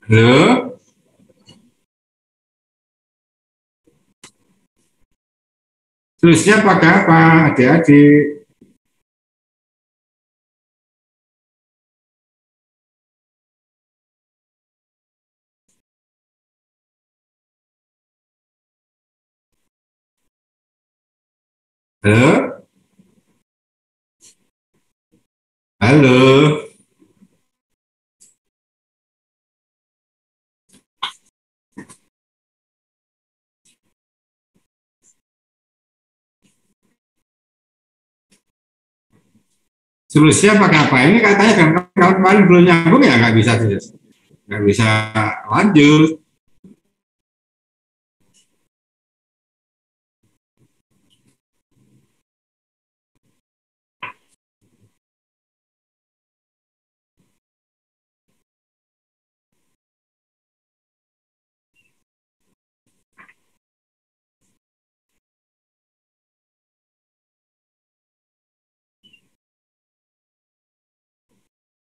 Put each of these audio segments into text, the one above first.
Halo? Terusnya pakai apa, adik-adik? Halo? Halo? Terusnya pakai apa? Ini katanya kan kalau kemarin belum nyambung ya nggak bisa lanjut.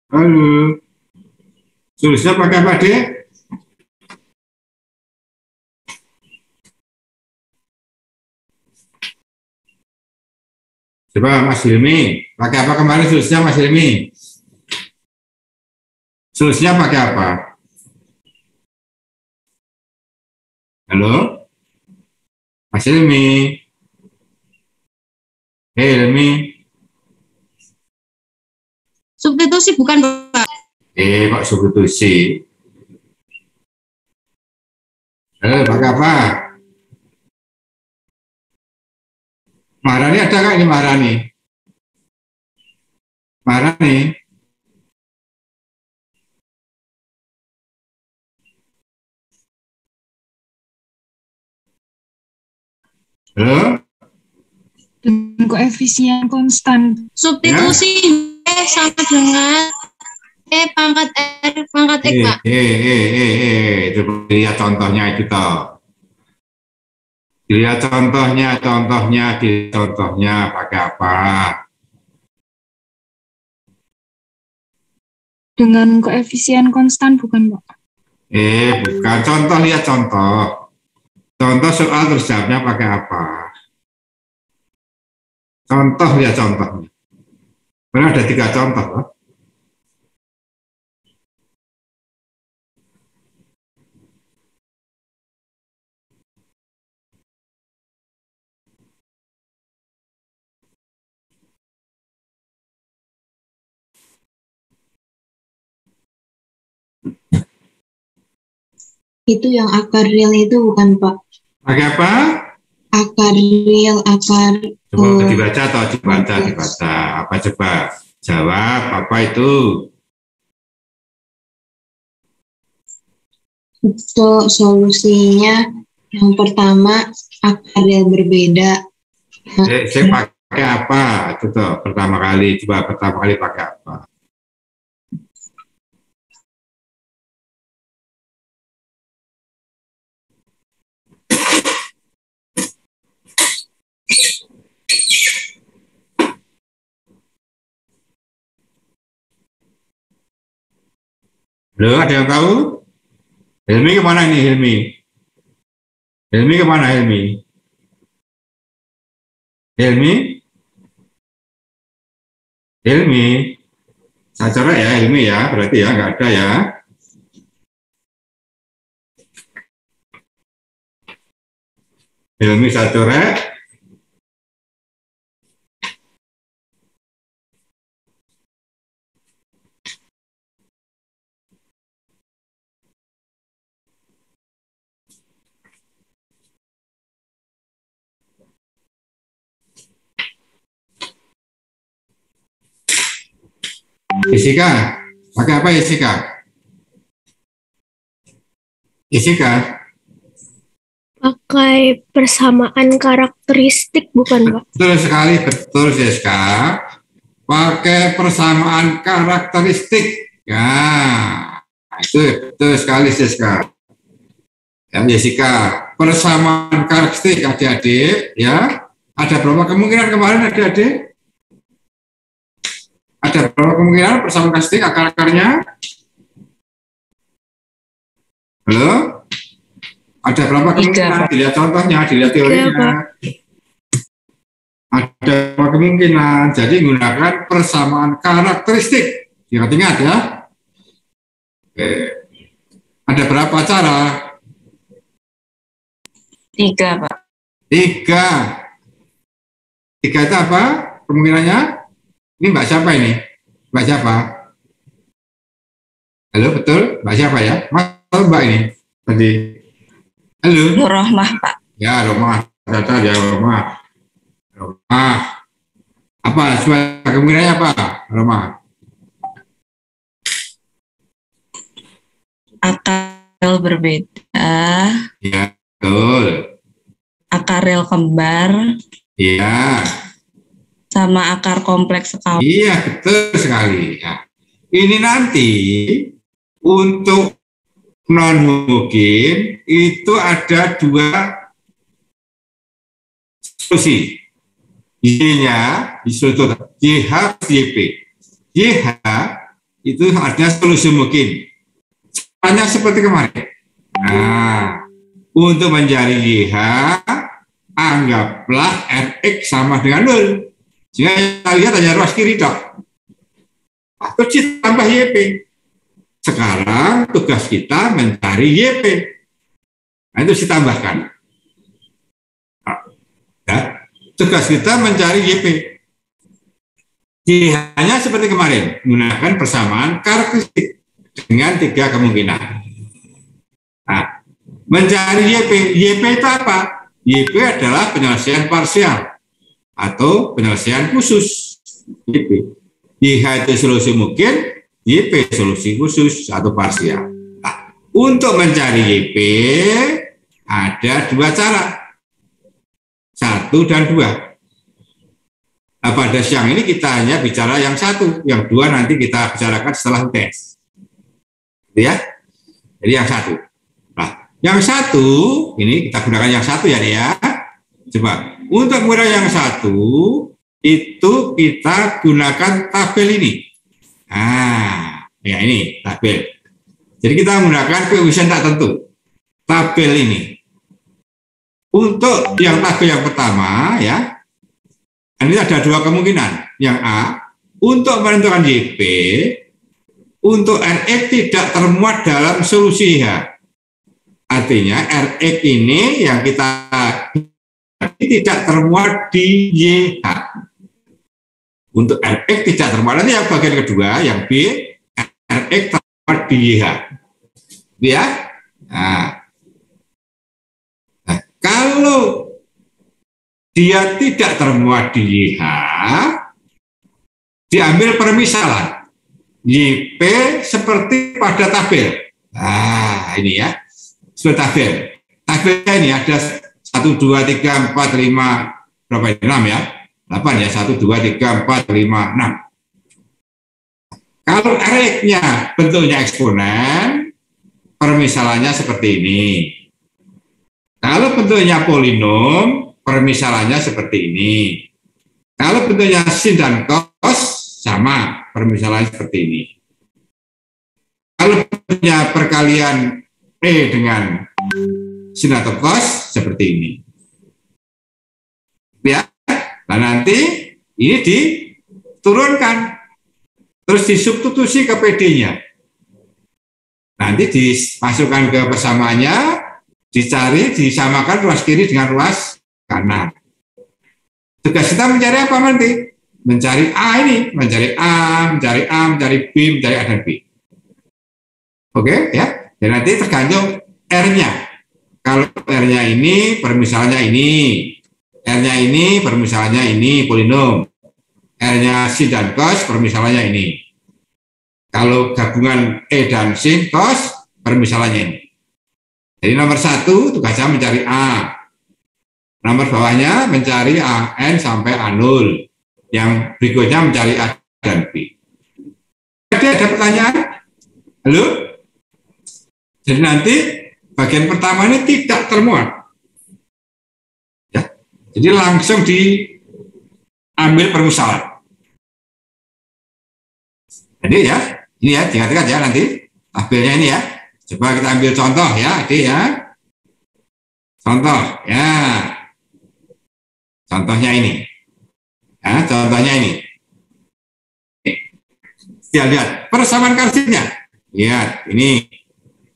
Halo? Terusnya pakai apa, Dek? Coba Mas Hilmi, pakai apa kemarin terusnya Mas Hilmi? Terusnya pakai apa? Halo? Mas Hilmi? Hilmi? Substitusi bukan, Pak. Kok substitusi? Pakai apa? Maharani ada nggak ini Maharani? Maharani? Halo? Dengan koefisien konstan. Substitusi ya? Sama dengan pangkat R pangkat X, Pak. Itu lihat contohnya itu toh. Lihat contohnya pakai apa? Dengan koefisien konstan bukan, Pak? Bukan. Contoh, lihat contoh. Contoh soal terus jawabnya pakai apa? Contoh, lihat contohnya. Karena ada 3 contoh loh. Itu yang akar real itu bukan, Pak? Pakai apa? Akar real, akar... Coba dibaca atau dibaca. Apa coba? Jawab, apa itu? Untuk solusinya, yang pertama, akar real berbeda. Saya pakai apa? Itu tuh, pertama kali pakai apa? Loh, ada yang tahu? Hilmi kemana ini Hilmi? Hilmi kemana Hilmi? Hilmi? Hilmi? Saya coret ya Hilmi ya, berarti ya nggak ada ya. Hilmi saya coret. Jessica, pakai apa Jessica? Jessica? Pakai persamaan karakteristik bukan, Pak? Betul sekali, betul Jessica. Pakai persamaan karakteristik. Ya, itu betul sekali Jessica. Ya, Jessica, persamaan karakteristik adik-adik, ya. Ada berapa kemungkinan kemarin adik-adik? Ada berapa kemungkinan persamaan karakteristik akar-akarnya? Halo? Ada berapa kemungkinan? Dilihat contohnya, dilihat teorinya. Ada berapa kemungkinan? Jadi gunakan persamaan karakteristik. Ingat-ingat ya. Oke. Ada berapa cara? 3, Pak. 3. 3 itu apa kemungkinannya? Ini Mbak siapa ini? Mbak siapa? Halo, betul? Mbak siapa ya? Mas Mbak ini? Tadi. Halo? Nur Rohmah, Pak. Ya, Rohmah. Caca ya, Rohmah. Rohmah. Apa? Sebuah kemungkinannya apa, Rohmah? Akar berbeda. Ya, betul. Akar rel kembar. Iya. Sama akar kompleks sekawan. Iya, betul sekali. Ya. Ini nanti untuk non homogen itu ada 2 solusi. Y-nya disebut YH YP. YH itu artinya solusi homogen. Hanya seperti kemarin. Nah, untuk mencari YH anggaplah Rx sama dengan 0. Sehingga kita lihat hanya ruas kiri dok. Terus ditambah YP. Sekarang tugas kita mencari YP. Nah, itu ditambahkan. Ya, tugas kita mencari YP. Hanya seperti kemarin, menggunakan persamaan karakteristik dengan 3 kemungkinan. Nah, mencari YP. YP itu apa? YP adalah penyelesaian parsial atau penyelesaian khusus. YP. YH itu solusi mungkin, YP solusi khusus atau parsial. Nah, untuk mencari YP ada 2 cara. 1 dan 2. Nah, pada siang ini kita hanya bicara yang 1, yang 2 nanti kita bicarakan setelah tes. Ya, jadi yang 1. Nah, yang 1 ini kita gunakan yang 1 ya, ya. Coba untuk menggunakan yang 1 itu kita gunakan tabel ini. Nah, ya ini tabel. Jadi kita menggunakan koefisien tak tentu. Tabel ini. Untuk yang tabel yang pertama ya, ini ada 2 kemungkinan. Yang A, untuk menentukan YP, untuk Rx tidak termuat dalam solusi H. Artinya Rx ini yang kita tidak termuat di YH. Untuk Rx tidak termuat. Nanti yang bagian kedua, yang B, Rx termuat di YH. Ya. Nah, kalau dia tidak termuat di YH, diambil permisalan. YP seperti pada tabel. Nah, ini ya. Seperti tabel. Tabelnya ini ada 1, 2, 3, 4, 5, berapa ini? 6 ya. 8 ya, 1, 2, 3, 4, 5, 6. Kalau Rx-nya bentuknya eksponen, permisalannya seperti ini. Kalau bentuknya polinom, permisalannya seperti ini. Kalau bentuknya sin dan cos, sama, permisalannya seperti ini. Kalau bentuknya perkalian E dengan sin atau cos, seperti ini. Ya, nah nanti ini diturunkan. Terus disubstitusi ke PD-nya. Nanti dimasukkan ke persamaannya, dicari, disamakan ruas kiri dengan ruas kanan. Tugas kita mencari apa nanti? Mencari A ini, mencari A, mencari A, mencari B, mencari A dan B. Oke, ya. Dan nanti tergantung R-nya. Kalau R-nya ini, permisalannya ini. R-nya ini, permisalannya ini, polinom. R-nya sin dan cos, permisalannya ini. Kalau gabungan E dan sin, cos, permisalannya ini. Jadi nomor 1 tugasnya mencari A. Nomor bawahnya mencari AN sampai A0. Yang berikutnya mencari A dan B. Jadi ada pertanyaan? Halo? Jadi nanti bagian pertama ini tidak termuat. Ya. Jadi langsung diambil permisalan. Jadi ya, ini ya, ingat-ingat ya nanti tabelnya ini ya. Coba kita ambil contoh ya, adik ya. Contoh ya. Contohnya ini. Ya, contohnya ini. Ya, lihat persamaan karakteristiknya. Lihat, ini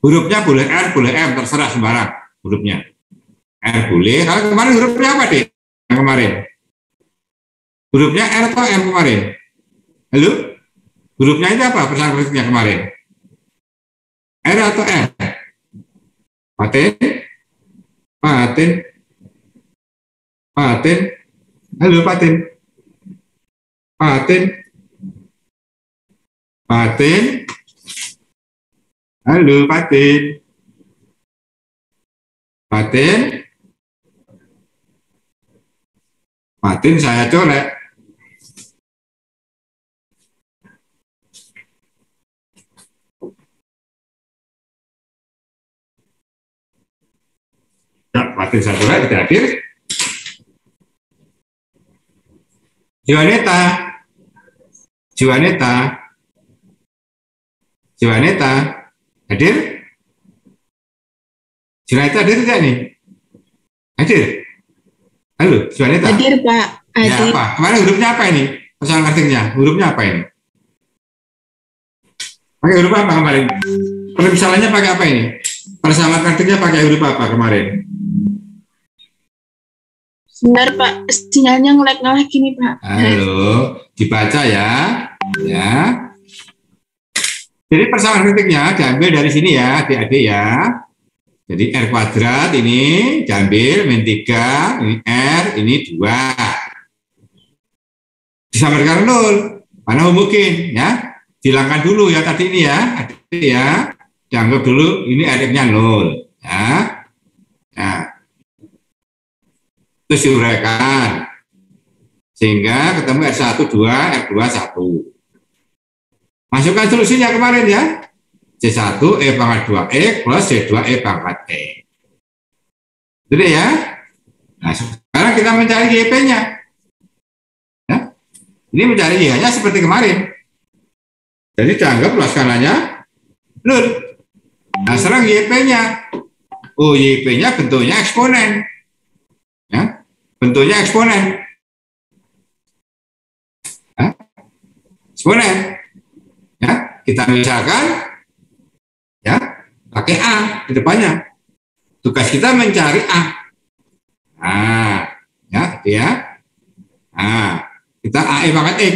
hurufnya boleh R, boleh M, terserah sembarang hurufnya. R boleh. Kalau kemarin hurufnya apa, Dik? Yang kemarin. Hurufnya R atau M kemarin? Halo? Hurufnya itu apa persamaan karakteristiknya kemarin? R atau M? Paten? Paten? Paten? Halo, Paten? Paten? Paten? Halo, Paten? Paten? Paten saya colek. Paten saya colek tidak hadir. Juaneta, Juaneta, Juaneta, hadir? Juaneta hadir tidak nih? Hadir? Halo, Juaneta. Hadir, Pak. Ya, Hadir. apa? Kemarin hurufnya apa ini? Persoalan artinya, hurufnya apa ini? Pakai huruf apa kemarin? Permisalannya pakai apa ini? Persamaan artinya pakai huruf apa kemarin? Benar, Pak. Sinyalnya nge-lag gini, Pak. Halo, dibaca ya. Ya. Jadi persamaan kritiknya diambil dari sini ya, adik-adik ya. Jadi R kuadrat ini diambil min 3, ini R, ini 2. Disamarkan 0, mana mungkin ya. Hilangkan dulu ya tadi ini ya, adik ya. Dianggap dulu ini R-nya 0 ya. Nah. Terus diuraikan sehingga ketemu R1, 2, R2, 1. Masukkan solusinya kemarin ya. C1 E pangkat 2E plus C2 E pangkat E. Jadi ya. Nah, sekarang kita mencari YP-nya. Ya. Ini mencari Y-nya seperti kemarin. Jadi dianggap luas skalanya 0. Nah, sekarang YP-nya. Oh, YP-nya bentuknya eksponen. Ya. Bentuknya eksponen. Ya. Eksponen. Ya, kita misalkan ya, pakai A di depannya. Tugas kita mencari A. Nah, ya. Nah, kita AE pangkat E.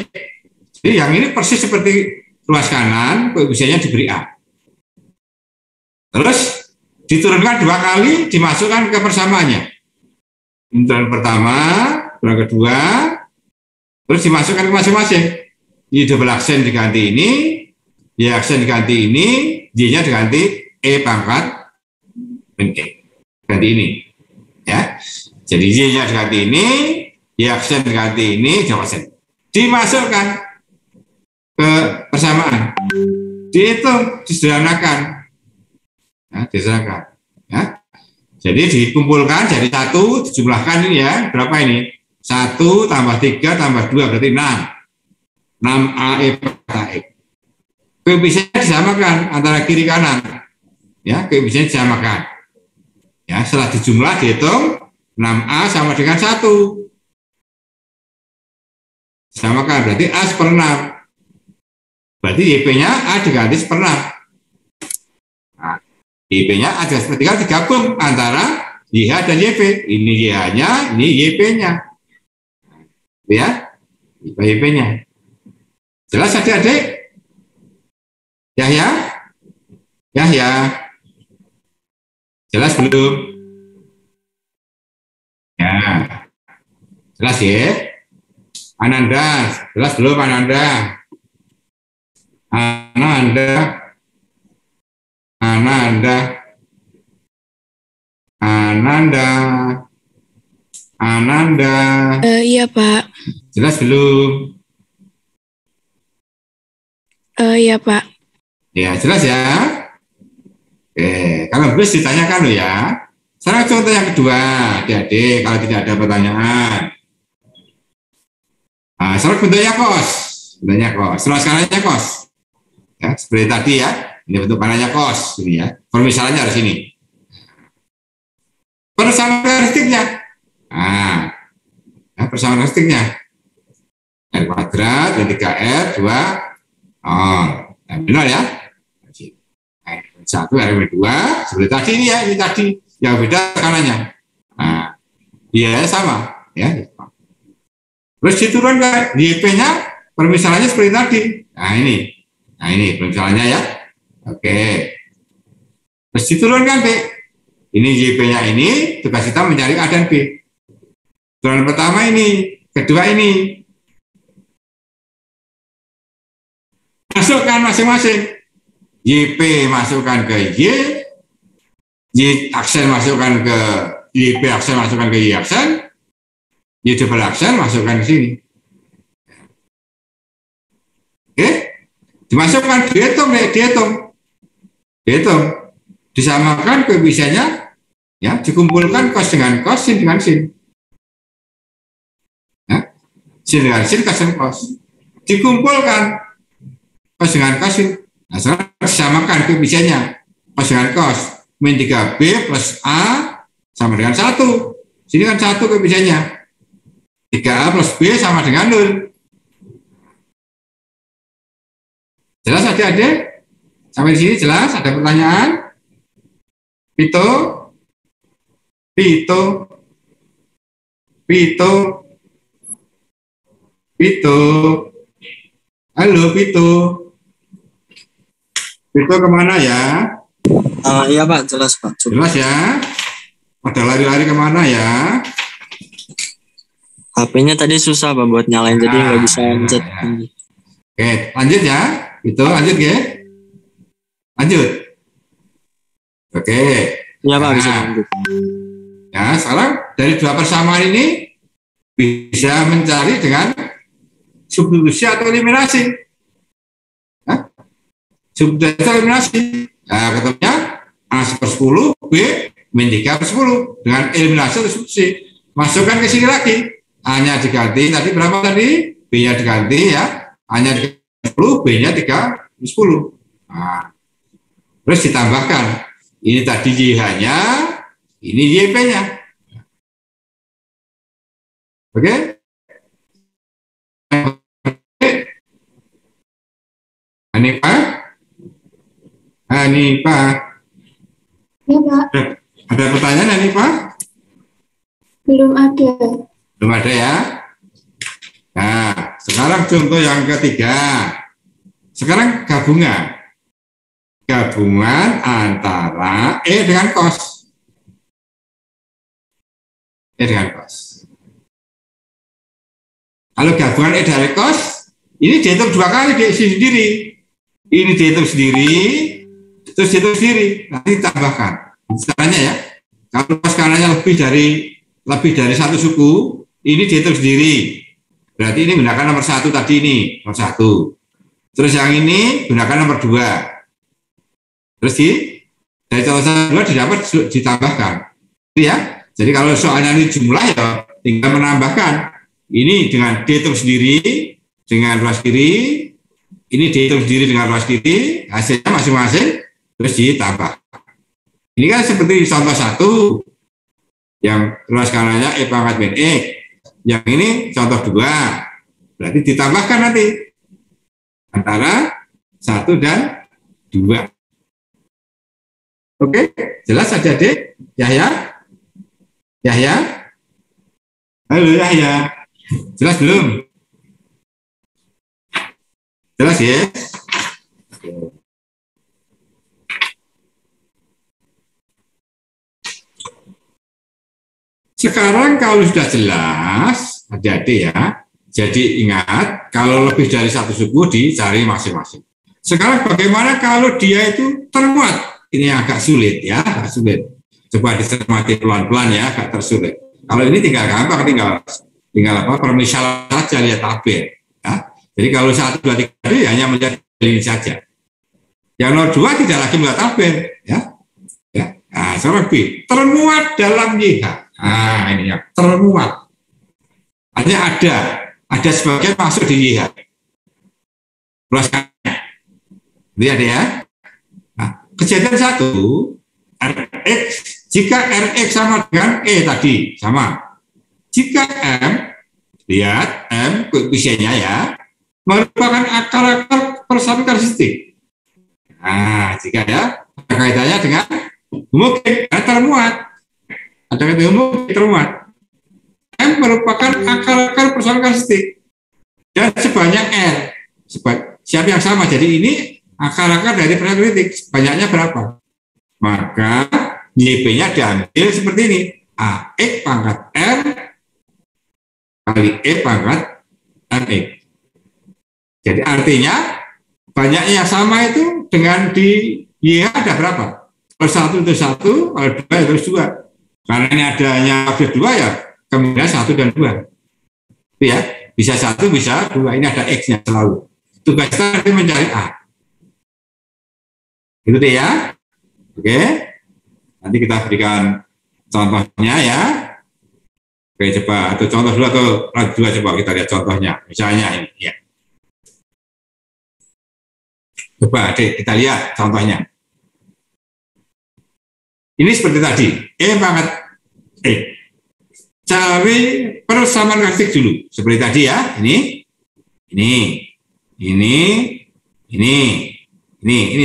Jadi yang ini persis seperti ruas kanan, koefisiennya diberi A. Terus diturunkan 2 kali, dimasukkan ke persamaannya. Interan pertama, interan kedua, terus dimasukkan ke masing-masing. Y double aksen diganti ini, Y aksen diganti ini, Y-nya diganti E pangkat min E. Ganti ini. Ya. Jadi Y-nya diganti ini, Y aksen diganti ini, double aksen. Dimasukkan ke persamaan. Dihitung, disederhanakan. Ya, disederhanakan. Ya. Jadi dikumpulkan jadi 1, dijumlahkan ini ya, berapa ini? 1 tambah 3 tambah 2 berarti 6. 6AE pangkat E. Koefisiennya disamakan antara kiri kanan. Ya, koefisiennya disamakan. Ya, setelah dijumlah dihitung 6A sama dengan 1. Disamakan berarti A seper 6. Berarti YP-nya A diganti seper 6. Nah, YP-nya A diganti seper 3 digabung antara YH dan YP. Ini YH-nya, ini YP-nya. Ya, YP-nya. Jelas adik-adik? Yahya? Yahya? Jelas belum? Ya. Jelas ya? Ananda, jelas belum Ananda? Ananda? Ananda? Ananda? Ananda? Iya, Pak. Jelas belum? Iya, Pak. Ya, jelas ya? Oke, kalau habis ditanyakan loh ya. Sekarang contoh yang kedua, adik-adik, kalau tidak ada pertanyaan. Nah, sekarang bentuknya kos. Bentuknya kos. Setelah skalanya kos. Ya, seperti tadi ya. Ini bentuk panahnya kos, ini ya. Permisalannya harus ini. Persamaan karakteristiknya. Persamaan karakteristiknya. R kuadrat, dan 3R, 2, benar ya. 1, R-2, seperti tadi ini ya, ini tadi. Yang beda tekanannya. Iya, sama. Ya. Terus diturunkan, YP-nya, permisalannya seperti tadi. Nah, ini permisalannya ya. Oke. Terus diturunkan, B. Ini YP-nya ini, tugas kita mencari A dan B. Turunan pertama ini, kedua ini. Masukkan masing-masing. YP masukkan ke Y aksen masukkan ke YP aksen masukkan ke Y aksen, Y double aksen masukkan ke sini. Oke? Dimasukkan, dihitung. Disamakan koefisiennya, ya, dikumpulkan cos dengan cos, sin dengan sin. Ya, sin dengan sin, cos dengan cos. Dikumpulkan cos dengan cos, sin. Nah, sekarang disamakan koefisiennya, cos dengan cos. Min 3B plus A sama dengan 1. Sini kan 1 koefisiennya. 3A plus B sama dengan 0. Jelas adik-adik? Sampai di sini jelas? Ada pertanyaan? Pito. Halo Pito. Pito kemana ya? Iya Pak, jelas Pak. Jelas ya? Pada lari-lari kemana ya? HP-nya tadi susah Pak buat nyalain, jadi nggak bisa lanjut. Oke, lanjut ya. Itu lanjut ya. Lanjut. Oke. Iya Pak, bisa lanjut. Ya, sekarang dari dua persamaan ini bisa mencari dengan substitusi atau eliminasi. Substitusi atau eliminasi. Nah, ketemunya A per 10, B min 3 per 10. Dengan eliminasi atau substitusi. Masukkan ke sini lagi. A-nya diganti, tadi berapa tadi? B-nya diganti ya. A-nya diganti 10, B-nya 3 per 10. Nah, terus ditambahkan. Ini tadi YH-nya, ini YP-nya. Oke? Hanifah. Ya, Pak. Ada pertanyaan Hanifah? Belum ada. Belum ada ya? Nah, sekarang contoh yang ketiga. Sekarang gabungan. Gabungan antara E dengan cos. E dengan cos. Kalau gabungan E dari cos, ini dihitung dua kali, diisi sendiri. Ini dihitung sendiri, terus dihitung sendiri. Nanti tambahkan. Caranya ya. Kalau cos kanannya lebih dari satu suku, ini dihitung sendiri. Berarti ini gunakan nomor 1 tadi ini, nomor 1. Terus yang ini gunakan nomor 2. Terus dari contoh 2 didapat ditambahkan. Ya. Jadi kalau soalnya ini jumlah ya tinggal menambahkan. Ini dengan dihitung sendiri dengan ruas kiri, ini dihitung sendiri dengan ruas kiri, hasilnya masing-masing terus ditambah. Ini kan seperti contoh 1 yang ruas kanannya E pangkat min E. Yang ini contoh 2. Berarti ditambahkan nanti antara 1 dan 2. Oke, jelas adik-adik? Yahya? Halo Yahya. Jelas belum? Jelas ya? Sekarang kalau sudah jelas, adik-adik ya, jadi ingat kalau lebih dari satu suku dicari masing-masing. Sekarang bagaimana kalau dia itu termuat? Ini agak sulit ya, agak sulit. Coba dicermati pelan-pelan ya, agak tersulit. Kalau ini tinggal gampang, tinggal apa? Permisalan saja lihat tabel. Ya. Jadi kalau 1, 2, 3 hanya melihat ini saja. Yang nomor 2 tidak lagi melihat tabel, ya. Nah, sekarang B termuat dalam YH. Nah, ini ya termuat. Artinya ada sebagian masuk di YH. Luaskannya. Lihat ya. kejadian 1, Rx, jika Rx sama dengan E tadi, sama. Jika M, lihat M koefisiennya ya, merupakan akar-akar persamaan karakteristik. Nah, jika ya, ada kaitannya dengan homogen, termuat. Ada kaitannya homogen, termuat. M merupakan akar-akar persamaan karakteristik. Dan sebanyak R. Siapa yang sama? Jadi ini akar-akar dari persamaan karakteristik. Banyaknya berapa? Maka YP-nya diambil seperti ini. AX pangkat R kali E pangkat RX. Jadi artinya banyaknya yang sama itu dengan di Y ada berapa? Kalau 1 itu 1, kalau 2 itu 2. Karena ini adanya objek 2 ya, kemudian 1 dan 2. Itu ya, bisa 1, bisa 2. Ini ada X-nya selalu. Tugas kita nanti mencari A. Itu deh ya. Oke. Nanti kita berikan contohnya ya. Oke, coba. Atau contoh dulu atau lagi dua, coba kita lihat contohnya. Misalnya ini ya. Coba adik, kita lihat contohnya. Ini seperti tadi, E pangkat E. Cari persamaan karakteristik dulu. Seperti tadi ya, ini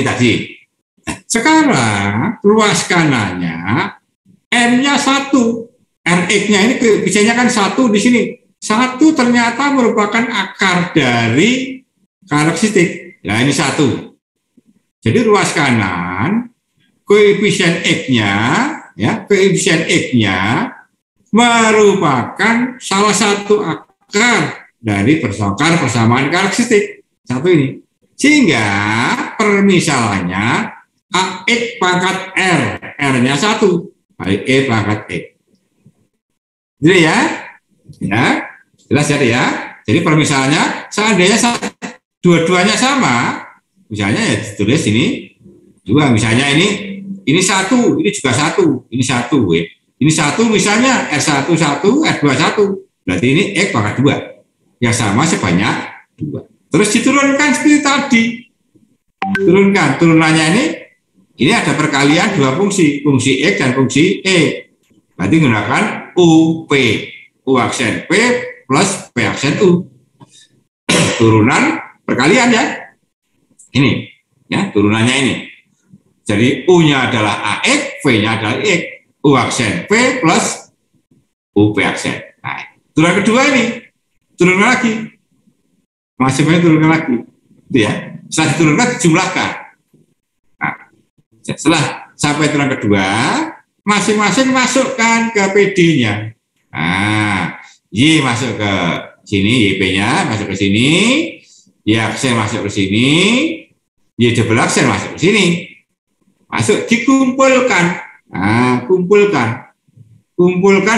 tadi. Sekarang luas kanannya M-nya 1. Rx-nya ini biasanya kan 1 di sini. 1 ternyata merupakan akar dari karakteristik. Nah, ini 1. Jadi ruas kanan koefisien X-nya ya, koefisien X-nya merupakan salah satu akar dari persamaan karakteristik. 1 ini. Sehingga permisalannya AX pangkat R, R-nya 1 kali E pangkat E. Jadi ya, jelas ya. Jadi permisalannya seandainya dua-duanya sama, misalnya ya ditulis ini 2, misalnya ini 1, ini juga 1, ini 1, ini 1 misalnya R1 1, R2 1, berarti ini X pangkat 2, yang sama sebanyak 2. Terus diturunkan seperti tadi, turunannya ini ada perkalian dua fungsi X dan fungsi E. Berarti menggunakan UP, U aksen P plus P aksen U. Turunan perkalian ya. Ini, ya turunannya ini. Jadi U-nya adalah AX, V-nya adalah X. U aksen P plus UP aksen. Nah, turunan kedua ini, turunkan lagi. Masing-masing turunkan lagi. Itu ya. Setelah diturunkan, dijumlahkan. Nah, setelah sampai turunan kedua, masing-masing masukkan ke PD-nya. Nah, Y masuk ke sini, YP-nya masuk ke sini, Y aksen masuk ke sini, Y double aksen masuk ke sini. Masuk, dikumpulkan. Nah, kumpulkan,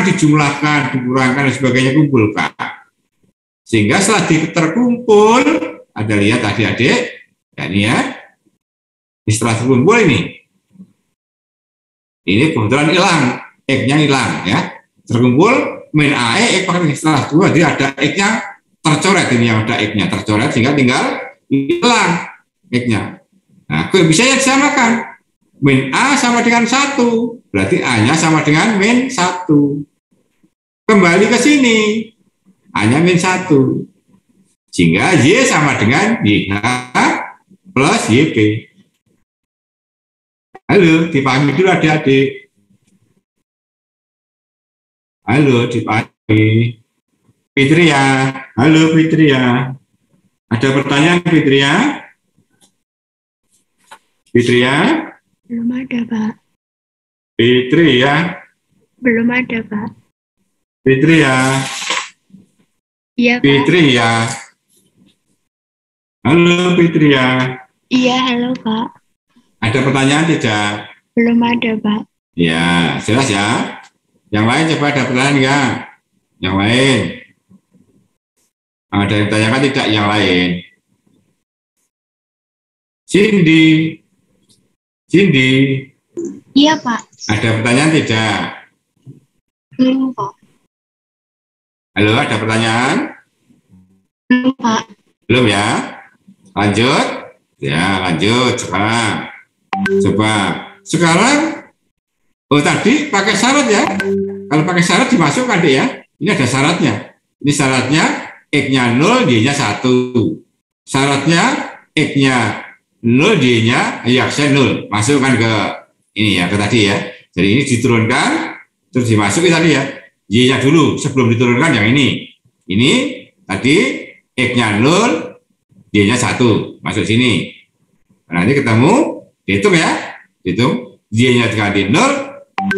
dijumlahkan, dikurangkan, dan sebagainya, kumpulkan. Sehingga setelah terkumpul, ada lihat adik-adik, ya ini ya, setelah terkumpul ini kebetulan hilang, X-nya hilang ya. Terkumpul min AE, X pakai setelah 2, jadi ada X-nya tercoret, ini yang ada X-nya tercoret, sehingga tinggal hilang X-nya. Nah, koefisiennya disamakan. Min A sama dengan 1, berarti A-nya sama dengan min 1. Kembali ke sini, A-nya min 1. Sehingga Y sama dengan YH plus YP. Halo, dipahami dulu adik-adik. Halo, dipahami. Fitria, halo Fitria. Ada pertanyaan Fitria? Fitria? Belum ada, Pak. Fitria? Belum ada, Pak. Fitria? Iya, Pak. Fitria? Halo Fitria. Iya, halo, Pak. Ada pertanyaan tidak? Belum ada, Pak. Ya, jelas ya. Yang lain coba ada pertanyaan enggak? Yang lain? Ada yang tanyakan tidak yang lain? Cindy. Iya, Pak. Ada pertanyaan tidak? Belum, Pak. Halo, ada pertanyaan? Belum, Pak. Belum ya? Lanjut? Ya, lanjut sekarang. Coba sekarang, tadi pakai syarat ya. Kalau pakai syarat dimasukkan deh ya. Ini ada syaratnya. Ini syaratnya X-nya 0, Y-nya 1. Syaratnya X-nya 0, Y-nya Y-aksen 0. Masukkan ke ini ya, ke tadi ya. Jadi ini diturunkan, terus dimasukin tadi ya. Y-nya dulu sebelum diturunkan yang ini. Ini tadi X-nya 0, Y-nya 1. Masuk sini. Nah, nanti ketemu, dihitung ya. Dihitung, Y-nya diganti 0,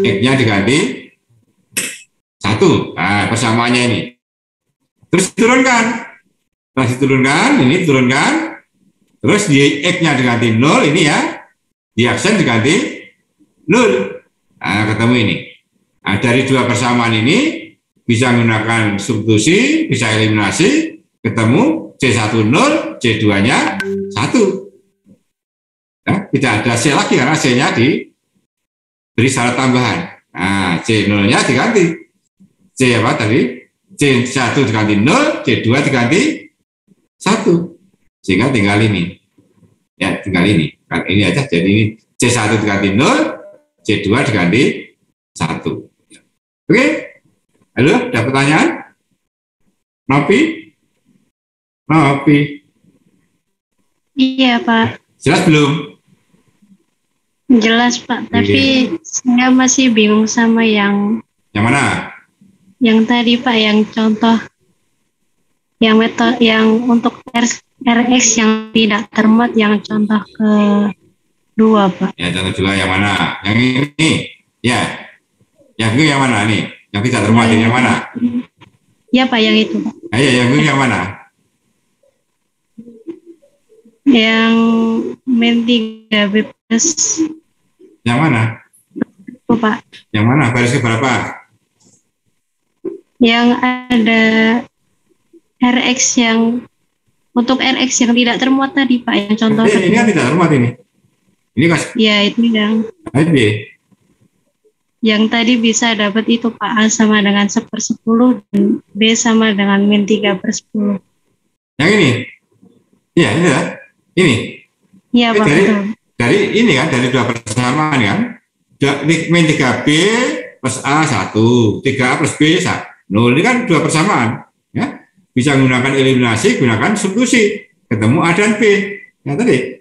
X-nya diganti 1. Nah, persamaannya ini. Terus diturunkan. Setelah diturunkan, ini diturunkan. Terus X-nya diganti 0, ini ya. Y-aksen diganti 0. Nah, ketemu ini. Nah, dari dua persamaan ini, bisa menggunakan substitusi, bisa eliminasi, ketemu C1 0, C2-nya 1. Nah, tidak ada C lagi karena C-nya diberi syarat tambahan. Nah, C0-nya diganti. C apa tadi? C1 diganti 0, C2 diganti 1. Sehingga tinggal ini. Ya, tinggal ini. Ini aja, jadi ini C1 diganti 0, C2 diganti 1. Oke? Halo, ada pertanyaan? Nopi? Iya, Pak. Jelas belum? Jelas, Pak. Tapi saya masih bingung sama yang mana? Yang tadi, Pak, yang contoh yang metode yang untuk RX yang tidak termuat, yang contoh kedua, Pak. Ya, contoh kedua yang mana? Yang ini? Ya. Yang ini yang mana nih? Yang tidak termuat yang mana? Ya, Pak, yang itu, Pak. Ya, yang ini yang mana? Yang min 3B plus. Yang mana? Itu, Pak. Yang mana? Baris ke berapa? Yang ada RX yang untuk RX yang tidak termuat tadi, Pak, yang contoh. Ini kan tidak termuat ini. Ini kan? Ya, itu yang. B. Yang tadi bisa dapat itu, Pak, A sama dengan 1/10 dan B sama dengan min 3/10. Yang ini? Iya, ini ya. Ini. Iya, Pak. Dari ini kan, dari dua persamaan kan. Min 3B plus A 1, 3A plus B 0. Ini kan dua persamaan. Ya. Bisa menggunakan eliminasi, gunakan substitusi. Ketemu A dan B. Ya tadi.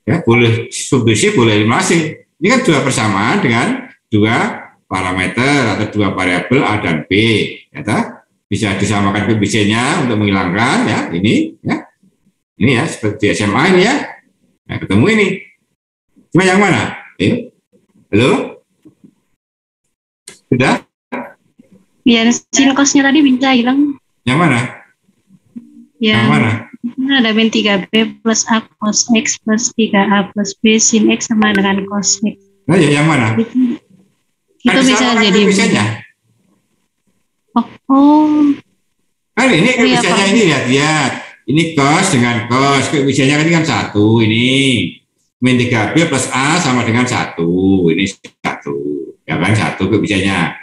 Ya, boleh substitusi, boleh eliminasi. Ini kan dua persamaan dengan dua parameter atau dua variabel A dan B. Ya, bisa disamakan PBC-nya untuk menghilangkan ya ini ya. Ini ya seperti SMA ini ya. Nah, ketemu ini. Cuma yang mana? Halo? Sudah? Ya, sin cos-nya tadi bisa hilang. Yang mana? Ya. Yang mana? Ada min 3B plus A cos X plus 3A plus B sin X sama dengan cos X. Nah, ya yang mana? Itu bisa jadi. Oh. Kan ini Iya, koefisiennya ini lihat. Ini cos dengan cos. Koefisiennya ini kan 1 ini. Min 3B plus A sama dengan 1. Ini 1. Ya kan 1 koefisiennya.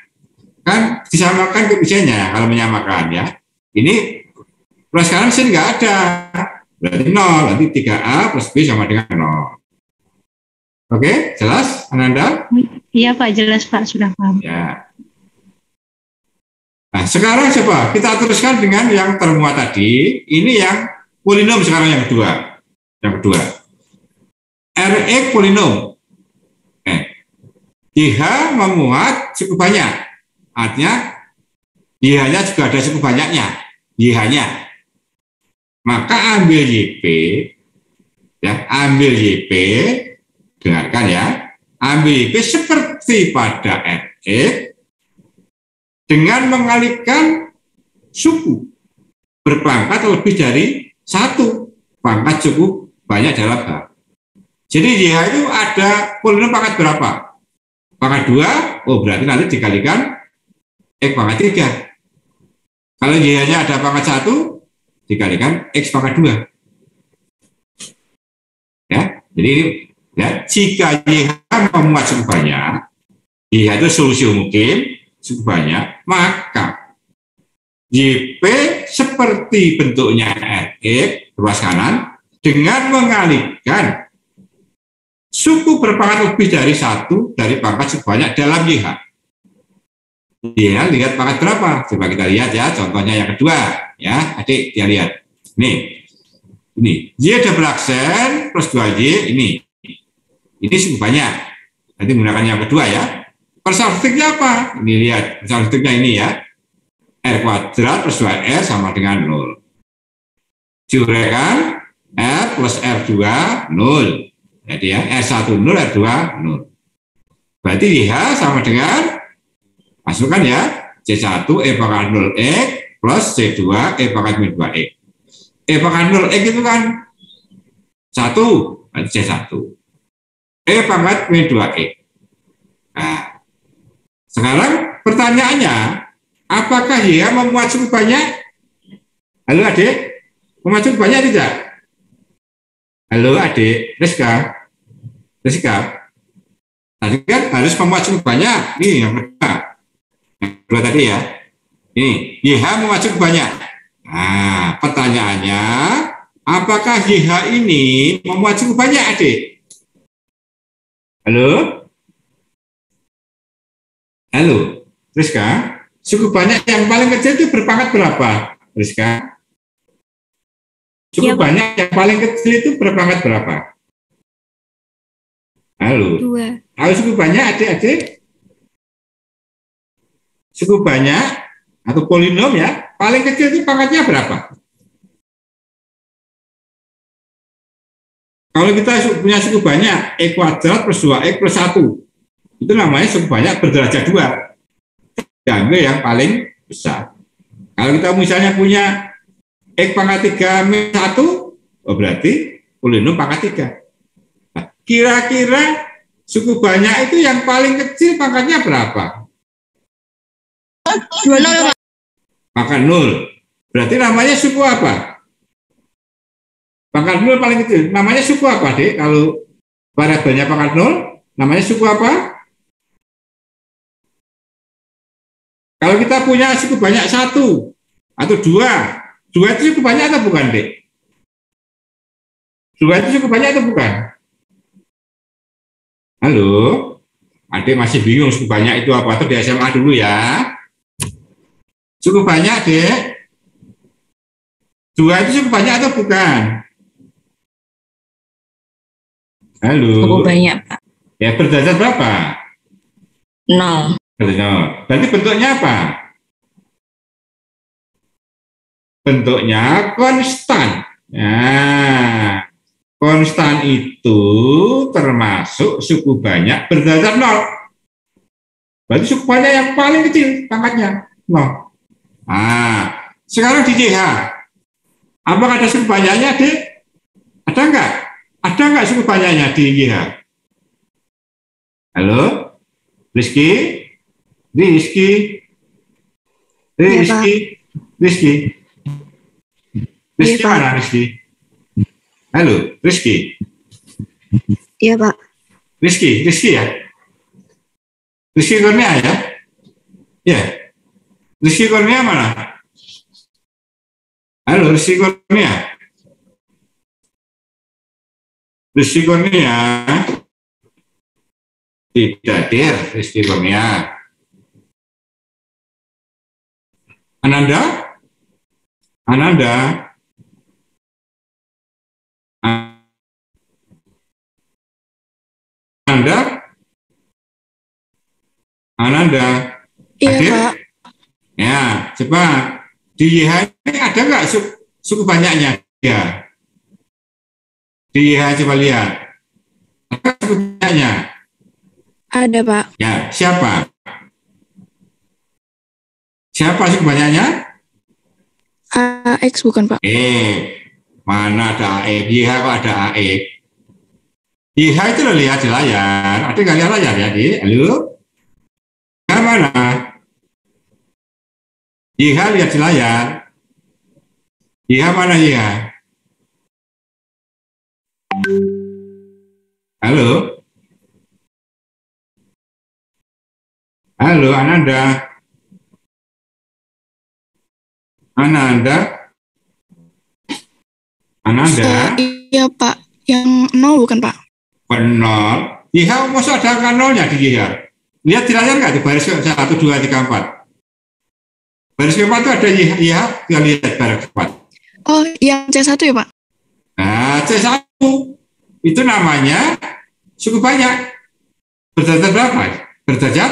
Kan disamakan koefisiennya kalau menyamakan ya. Ini plus kanan sin nggak ada. Berarti 0. Nanti 3A plus B sama dengan 0. Oke, jelas Ananda? Iya, Pak, jelas, Pak, sudah paham. Ya. Nah, sekarang coba kita teruskan dengan yang termuat tadi. Ini yang polinom sekarang yang kedua. Yang kedua. Rx polinom. YH memuat cukup banyak. Artinya YH-nya juga ada cukup banyaknya. YH-nya. Maka ambil YP. Ya, ambil YP. Dengarkan ya. Ambil YP seperti pada Rx dengan mengalihkan suku berpangkat lebih dari 1 pangkat cukup banyak dalam H. Jadi YH itu ada polinom pangkat berapa? Pangkat 2, oh berarti nanti dikalikan X pangkat 3. Kalau YH-nya ada pangkat 1, dikalikan X pangkat 2. Ya, jadi ya, jika YH memuat cukup banyak, YH itu solusi mungkin cukup banyak, maka YP seperti bentuknya RX ruas kanan dengan mengalihkan suku berpangkat lebih dari 1 dari pangkat suku banyak dalam YH. Dia lihat pangkat berapa? Coba kita lihat ya, contohnya yang kedua ya, adik dia lihat. Nih, ini Y double aksen plus 2Y ini suku banyak. Nanti menggunakan yang kedua ya. Persaftiknya apa? Ini lihat, persaftiknya ini ya. R kuadrat plus 2R sama dengan 0. Diuraikan R plus R2 0. Jadi ya, R1 0, R2 0. Berarti YH sama dengan, masukkan ya, C1 E pangkat 0X plus C2 E pangkat min 2X. E pangkat 0X itu kan 1, berarti C1. E pangkat min 2X. Nah, sekarang pertanyaannya, apakah YH memuat suku banyak? Halo adik, memuat suku banyak tidak? Halo adik, Rizka. Tadi kan harus memuat suku banyak. Nih yang kedua tadi ya. Ini YH memuat suku banyak. Nah, pertanyaannya, apakah YH ini memuat suku banyak adik? Halo, Rizka. Suku banyak yang paling kecil itu berpangkat berapa, Rizka? Suku banyak yang paling kecil itu berpangkat berapa? Halo. 2. Tahu suku banyak adik-adik? Suku banyak atau polinom ya, paling kecil itu pangkatnya berapa? Kalau kita punya suku banyak, E kuadrat plus 2X plus 1, itu namanya suku banyak berderajat 2. Diambil yang paling besar. Kalau kita misalnya punya X pangkat 3 min 1, berarti polinom pangkat 3. Nah, kira-kira suku banyak itu yang paling kecil pangkatnya berapa? 0. Pangkat 0. Berarti namanya suku apa? Pangkat 0 paling kecil. Namanya suku apa, Dek? Kalau variabelnya pangkat 0, namanya suku apa? Kalau kita punya suku banyak 1 atau 2 itu suku banyak atau bukan, Dek? 2 itu suku banyak atau bukan? Halo, adik masih bingung suku banyak itu apa? Atau di SMA dulu ya. Suku banyak, Dek. 2 itu suku banyak atau bukan? Halo. Suku banyak, Pak. Ya, berderajat berapa? 0. Berarti bentuknya apa? Bentuknya konstan. Nah, konstan itu termasuk suku banyak berderajat 0. Berarti suku banyak yang paling kecil pangkatnya 0. Nah, sekarang di CH, apakah ada suku banyaknya, Dek? Ada enggak? Ada enggak suku banyaknya di YH? Halo? Rizky mana Rizky? Halo, Rizky. Iya, Pak. Rizky ya? Rizky Kurnia ya? Ya. Rizky Kurnia mana? Halo, Rizky Kurnia. Rizky Kurnia. Tidak hadir, Rizky Kurnia. Ananda? Ananda? Iya, Hadir? Pak. Ya, coba di YH ini ada nggak suku banyaknya? Ya. Di YH coba lihat. Ada suku banyaknya? Ada, Pak. Ya, siapa? Siapa suku banyaknya? AX bukan, Pak? Mana ada AX? YH kok ada AX? YH itu lo lihat di layar. Ada nggak lihat layar ya, Di? Halo? YH mana? YH lihat di layar. YH mana YH? Halo? Halo, Ananda? Ananda? Iya, Pak. Yang 0 bukan, Pak? Nol. YH maksud ada angka nolnya di YH. Lihat di layar nggak di baris 1, 2, 3, 4. Baris keempat itu ada YH, kita lihat baris keempat. Oh, yang C1 ya, Pak? Nah, C1 itu namanya cukup banyak. Berderajat berapa? Berderajat?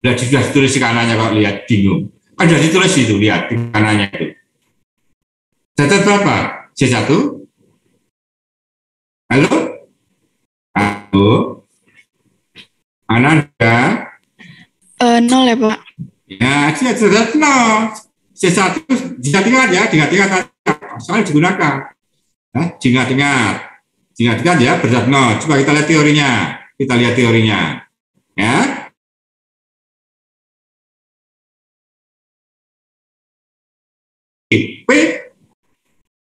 Sudah ditulis di kanannya kalau lihat bingung. Kan sudah ditulis itu, lihat di kanannya itu. Derajat berapa? C1? Halo? Halo? Ananda? 0 ya, Pak? Ya, derajat 0. C1 diingat-ingat ya, diingat-ingat. Soalnya digunakan. Nah, diingat-ingat ya, berderajat 0. Coba kita lihat teorinya. Ya. P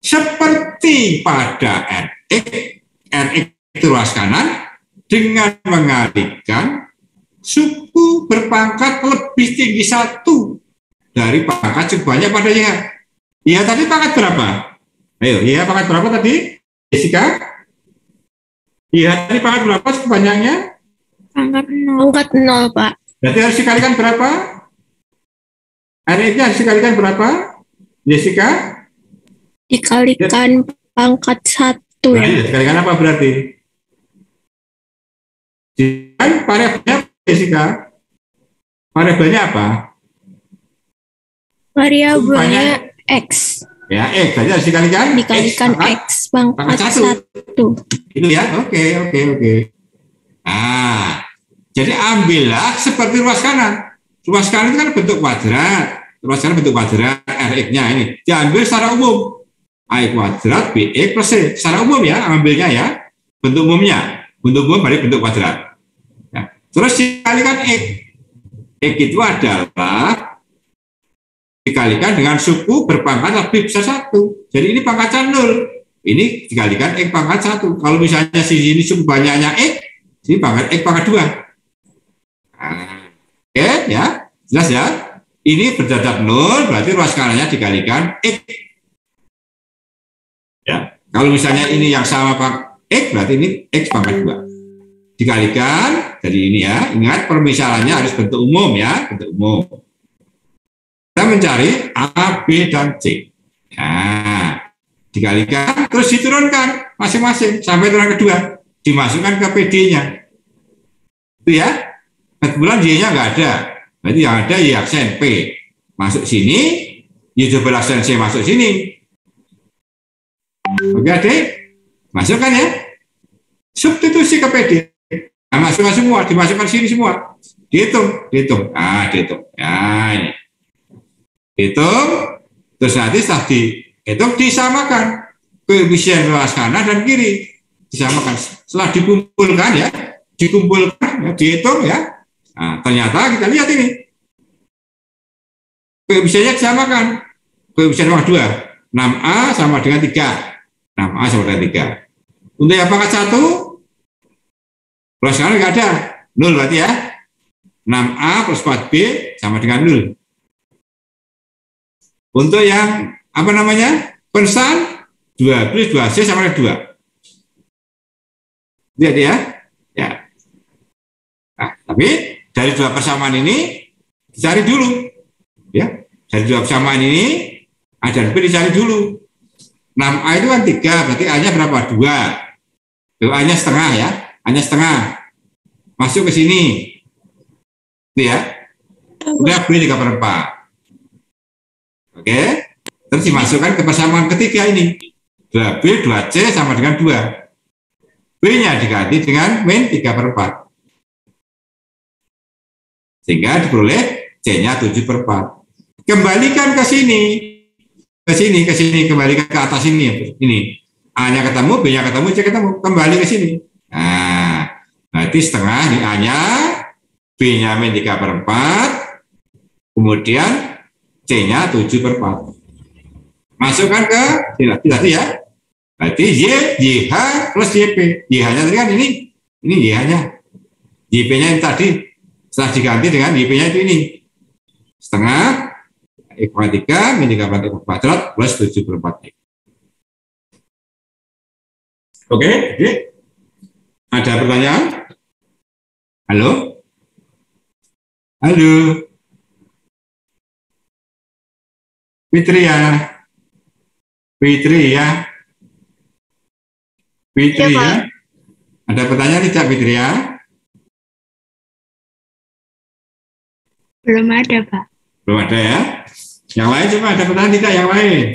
seperti pada RX itu ruas kanan dengan mengalihkan suku berpangkat lebih tinggi 1 dari pangkat cukup banyak pada YH. YH tadi pangkat berapa? Ayo, YH pangkat berapa tadi? Jessica? YH tadi pangkat berapa cukup banyaknya? Pangkat 0, Pak. Berarti harus dikalikan berapa? RX-nya harus dikalikan berapa? Jessica? Dikalikan pangkat 1 Nah, ya. dikalikan apa berarti? Kan variabelnya Jessica? Variabelnya apa? Variabelnya X. Ya, X. Berarti harus dikalikan X pangkat 1. Itu ya, oke. Nah, jadi ambillah seperti ruas kanan. Ruas kanan itu kan bentuk kuadrat. Ruas kanan bentuk kuadrat, RX-nya ini. Diambil secara umum. I kuadrat BX plus C. Secara umum ya, ambilnya ya. Bentuk umumnya. Bentuk umum dari bentuk kuadrat. Ya. Terus dikalikan X. X itu adalah dikalikan dengan suku berpangkat lebih besar 1. Jadi ini pangkatnya 0. Ini dikalikan X pangkat 1. Kalau misalnya sini suku banyaknya X, sini pangkat X pangkat 2. Nah, oke ya, jelas ya. Ini berderajat 0, berarti ruas kanannya dikalikan X. Ya, kalau misalnya ini yang sama pangkat X, berarti ini X pangkat 2. Dikalikan, jadi ini ya, ingat permisalannya harus bentuk umum ya, bentuk umum. Kita mencari A, B, dan C. Nah, dikalikan, terus diturunkan masing-masing sampai turun kedua, dimasukkan ke PD-nya. Itu ya, kebetulan Y-nya nggak ada, berarti yang ada Y aksen P masuk sini, Y double aksen C masuk sini. Oke adik, masukkan ya, substitusi ke PD. Nah, masukkan semua, dimasukkan sini semua, dihitung. Nah, dihitung. Nah, ini. Hitung, terus nanti setelah dihitung disamakan koefisien ruas kanan dan kiri, disamakan. Setelah dikumpulkan ya, dihitung ya. Nah, ternyata kita lihat ini koefisiennya disamakan. Koefisien nomor 2, 6A sama dengan 3. 6A sama dengan 3. Untuk yang pangkat 1, ruas kanan nggak ada, 0 berarti ya. 6A plus 4B sama dengan 0. Untuk yang apa namanya? Konstan 2 plus 2C sama dengan 2. Lihat ya. Ya. Nah, tapi dari dua persamaan ini dicari dulu. Ya. Dari dua persamaan ini A dan B dicari dulu. 6A itu kan 3, berarti A-nya berapa? 2. A-nya setengah ya. A-nya setengah. Masuk ke sini. Itu ya. Udah B 3/4. Oke, terus dimasukkan ke persamaan ketiga ini. 2B, 2C sama dengan 2. B-nya diganti dengan min 3/4. Sehingga diperoleh C-nya 7/4. Kembalikan ke sini. Kembalikan ke atas ini. Ini. A-nya ketemu, B-nya ketemu, C ketemu. Kembali ke sini. Nah, berarti setengah ini A-nya, B-nya min 3/4. Kemudian C-nya 7/4. Masukkan ke tadi ya. Berarti YH plus YP. YH-nya tadi kan ini YH-nya. YP-nya yang tadi setelah diganti dengan YP-nya itu ini. Setengah X pangkat 3 min 3/4 X kuadrat plus 7/4. Oke, Ada pertanyaan? Halo? Halo? Fitria? Fitria? Fitria? Pak. Ada pertanyaan tidak, Fitria? Belum ada, Pak. Belum ada ya? Yang lain coba ada pertanyaan tidak yang lain?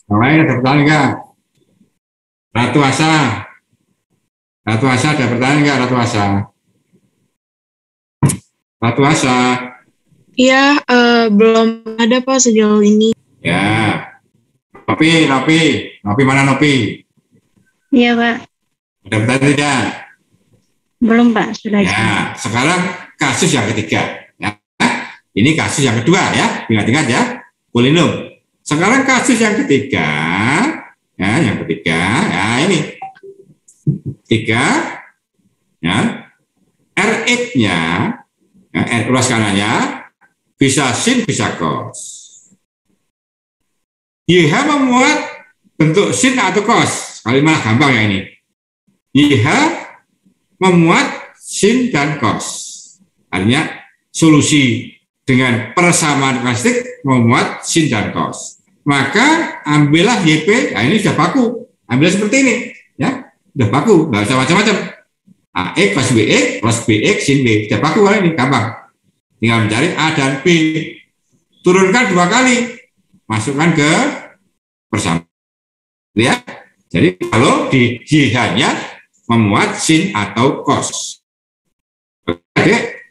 Yang lain ada pertanyaan enggak? Ratu Asa. Ratu Asa ada pertanyaan enggak, Ratu Asa? Ratu Asa. Iya, belum ada Pak sejauh ini. Ya. Nopi mana Nopi? Iya, Pak. Ada pertanyaan tidak? Belum, Pak. Sudah Ya, sekarang kasus yang ketiga. Ya. Ini kasus yang kedua ya, ingat-ingat ya, polinum. Sekarang kasus yang ketiga, ya, ya ini. Tiga, ya, Rx-nya, ya, ruas kanannya, bisa sin, bisa cos. YH memuat bentuk sin atau cos. Kalimat gampang ya ini. YH memuat sin dan cos. Artinya solusi dengan persamaan karakteristik memuat sin dan cos. Maka ambillah YP, nah ini sudah baku. Ambillah seperti ini, ya. Sudah baku, nggak usah macam-macam. AX plus BX plus BX sin B. Sudah baku kali ini, gampang. Tinggal mencari A dan B. Turunkan 2 kali. Masukkan ke persamaan. Ya. Jadi kalau di JH-nya memuat sin atau cos. Oke.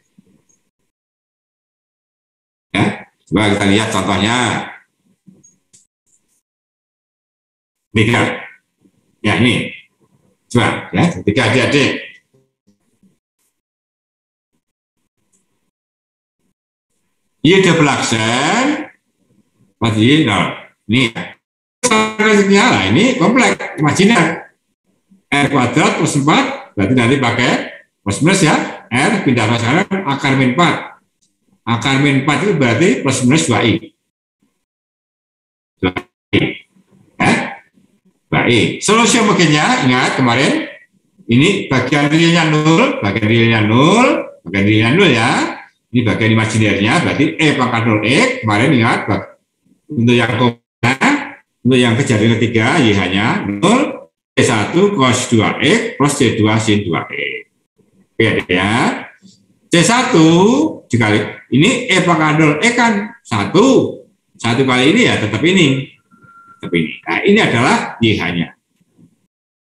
Ya, coba kita lihat contohnya. Ini kan. Ya, ini. Coba ya, ketika adik-adik. Ini ada belaksen. Ini, nah, ini kompleks, imajiner. R kuadrat plus 4, berarti nanti pakai plus minus ya. R pindah ke sana, akar min 4. Akar min 4 itu berarti plus minus 2i. 2i. Ya? 2i. Solusi homogennya, ingat kemarin, ini bagian realnya 0, bagian realnya 0, bagian realnya 0 ya. Ini bagian imajinernya, berarti E pangkat 0X, kemarin ingat, untuk yang untuk yang kejadian ketiga, YH-nya 0, C1 cos 2X plus C2 sin 2X. Oke ya. C1 dikali, ini E pangkat 0X kan 1. 1 kali ini ya tetap ini. Tetap ini. Nah, ini adalah YH-nya.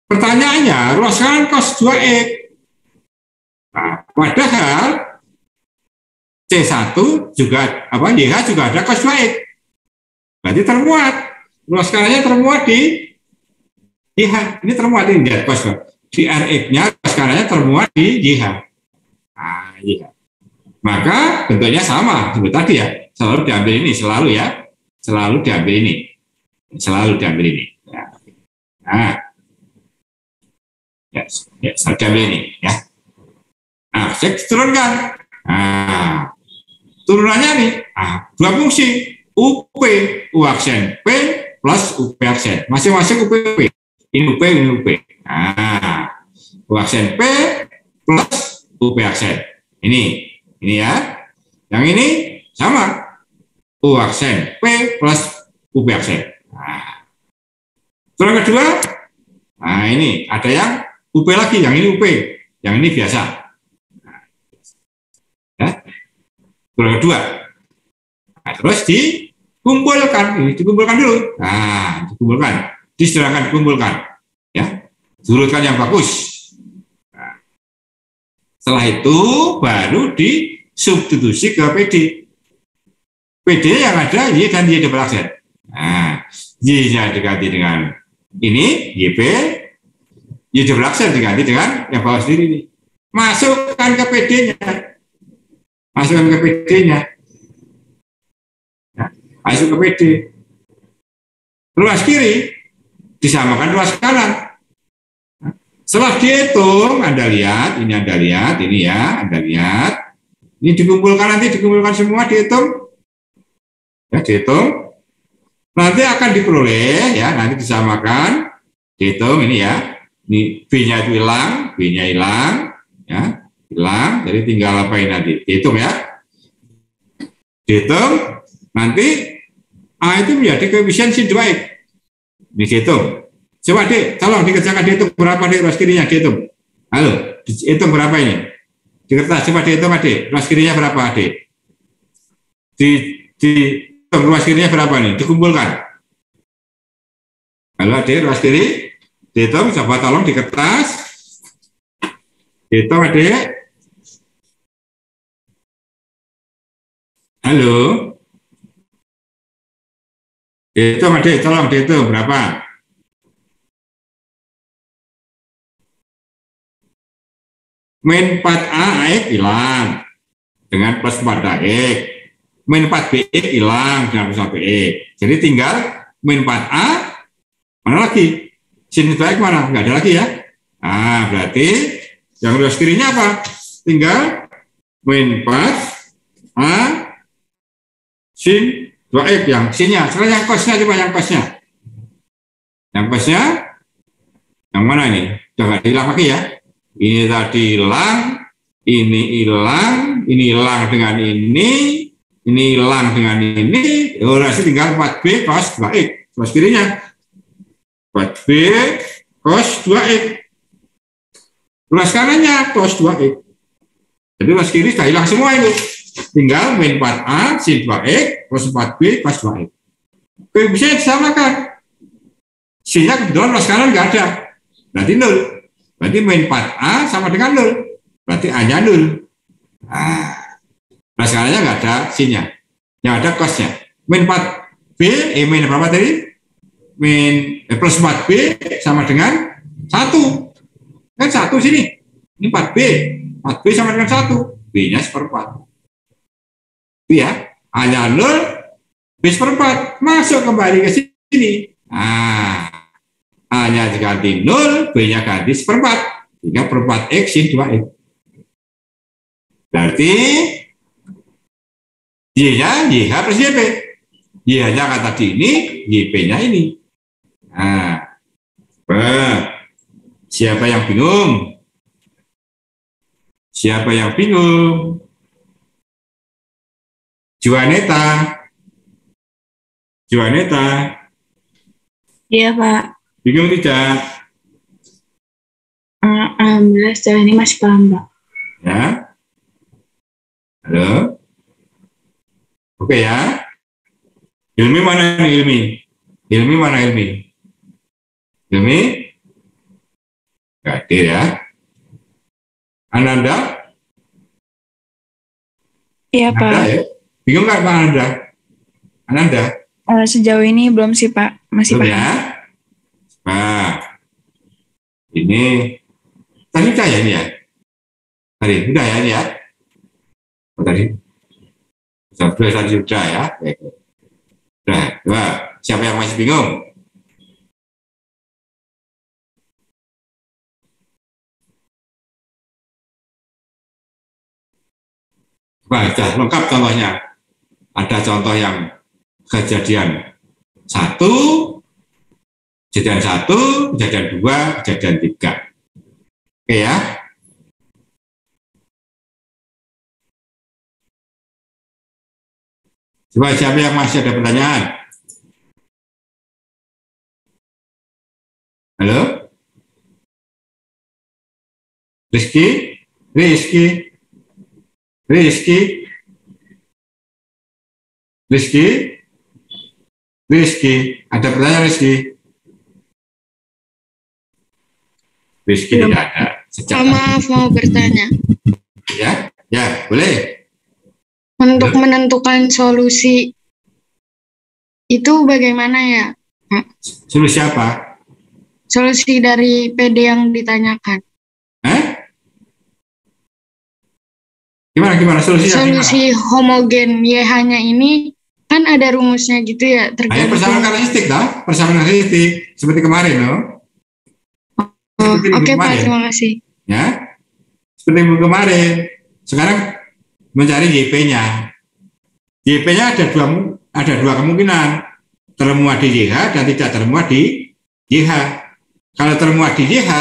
Pertanyaannya, ruas kanan cos 2X. Nah, padahal C1 juga, YH juga ada cos 2X. Berarti termuat. Ruas kanannya termuat di YH. Ini termuat di cos. Di Rx-nya ruas kanannya termuat di YH. Nah, YH. Maka bentuknya sama seperti tadi ya. Selalu diambil ini, selalu ya. Selalu diambil ini. Selalu diambil ini. Ya. Nah. Ya, selalu diambil ini ya. Nah, saya turunkan. Nah, turunannya nih, dua fungsi. UP, U aksen P plus UP aksen. Masing-masing UP. Ini UP, ini UP. Nah, U aksen P plus UP aksen. Ini ya. Yang ini sama. U aksen P plus UP aksen. Nah. Turun kedua, nah ini ada yang UP lagi, yang ini UP. Yang ini biasa. Nah. Ya. Turun kedua. Nah, terus dikumpulkan, ini dikumpulkan dulu. Nah, dikumpulkan, dikumpulkan, ya, surutkan yang bagus. Nah, setelah itu baru disubstitusi ke PD. PD yang ada Y dan Y double aksen. Nah, Y-nya diganti dengan ini YP, Y double aksen diganti dengan yang bawah sendiri ini. Masukkan ke PD-nya, masukkan ke PD-nya. Masuk ke PD. Ruas kiri disamakan ruas kanan. Setelah dihitung, Anda lihat, ini Anda lihat, ini ya, Anda lihat. Ini dikumpulkan, nanti dikumpulkan semua, dihitung. Ya, dihitung. Nanti akan diperoleh ya, nanti disamakan, dihitung ini ya. Ini B-nya itu hilang, B-nya hilang, ya, hilang. Jadi tinggal apa ini nanti? Dihitung ya. Dihitung, nanti A itu menjadi koefisien sin 2X. Dihitung. Coba Dek, tolong dikerjakan dihitung berapa Dek ruas kirinya dihitung. Halo, dihitung berapa ini? Di kertas coba dihitung Dek, ruas kirinya berapa Dek? Dihitung ruas kirinya berapa nih? Dikumpulkan. Halo Dek, ruas kiri dihitung, coba tolong di kertas. Dihitung Dek. Halo. Dihitung Dek, tolong dihitung berapa? Min 4A AX hilang dengan plus 4AX. Min 4BX hilang dengan plus 4BX. Jadi tinggal min 4A, mana lagi? Sin 2X mana? Nggak ada lagi ya. Nah, berarti yang ruas kirinya apa? Tinggal min 4A sin 2X yang sinnya. Sekarang yang cosnya coba yang cosnya. Yang cosnya yang mana ini? Udah nggak hilang lagi ya. Ini tadi hilang, ini hilang, ini hilang dengan ini hilang dengan ini, berarti tinggal 4B cos 2X, ruas kirinya. 4B cos 2X. Ruas kanannya cos 2X. Jadi ruas kiri sudah hilang semua itu. Tinggal min 4A sin 2X plus 4B cos 2X. Oke, bisa disamakan. Sin-nya kebetulan ruas kanan nggak ada. Berarti 0. Berarti min 4A sama dengan 0. Berarti A-nya 0. Nah, ruas kanannya nggak ada sin-nya. Yang ada cos-nya. Min 4B, min berapa tadi? Plus 4B sama dengan 1. Kan 1 sini. Ini 4B. 4B sama dengan 1. B-nya seperempat. Itu ya. A-nya 0, B seperempat. Masuk kembali ke sini. Nah, A-nya diganti 0, B-nya ganti seperempat. Sehingga perempat X sin 2X. Berarti Y-nya YH plus YP. YH-nya kata tadi ini, YP-nya ini. Nah, siapa yang bingung? Siapa yang bingung? Juaneta. Iya, Pak. Bingung tidak? Alhamdulillah sejauh ini masih paham, Pak. Ya. Halo. Oke ya. Ilmi mana nih Ilmi? Ilmi mana Ilmi? Ilmi? Gak hadir ya. Ananda? Iya, Pak. Ananda, ya? Bingung nggak Pak Ananda? Ananda? Sejauh ini belum sih, Pak. Masih Belum paham. ya? Nah, ini tadi udah ya ini ya? Tadi udah ya ini ya? Oh, tadi? Tadi sudah ya? Udah, coba. Siapa yang masih bingung? Sudah lengkap contohnya. Ada contoh yang kejadian 1, kejadian 1, kejadian 2, kejadian 3. Oke ya. Coba siapa yang masih ada pertanyaan? Halo? Rizky? Ada pertanyaan Rizky? Rizky tidak ada. Maaf, mau bertanya. Ya, boleh. Untuk menentukan solusi itu bagaimana ya? Solusi apa? Solusi dari PD yang ditanyakan. Gimana solusinya? Solusi homogen YH-nya ini kan ada rumusnya gitu ya, tergantung. Persamaan karakteristik dah, persamaan karakteristik seperti kemarin loh. Oke, Pak, terima kasih. Ya, seperti kemarin. Sekarang mencari YP-nya. YP-nya ada dua kemungkinan. termuat di YH dan tidak termuat di YH. Kalau termuat di YH,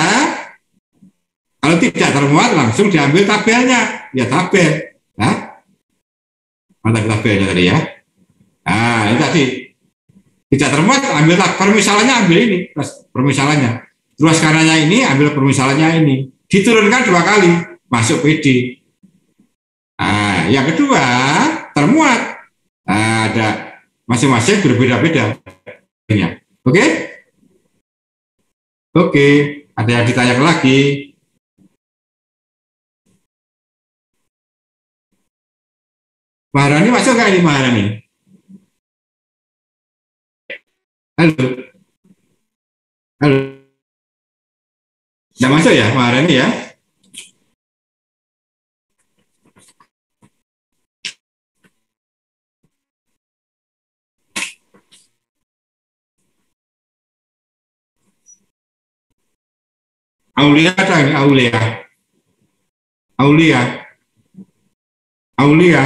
kalau tidak termuat langsung diambil tabelnya, ya tabel. Nah, mana tabelnya tadi ya? Nah, ini tadi tidak termuat, ambil permisalannya, ambil ini, permisalannya. Ruas kanannya ini, ambil permisalannya ini. Diturunkan 2 kali, masuk PD. Nah, yang kedua, termuat. Nah, ada masing-masing berbeda-beda. Oke? Oke, ada yang ditanya lagi? Maharani masuk nggak ini Maharani? Halo? Halo? Nggak masuk ya Maharani ya? Aulia ada ini Aulia. Aulia. Aulia.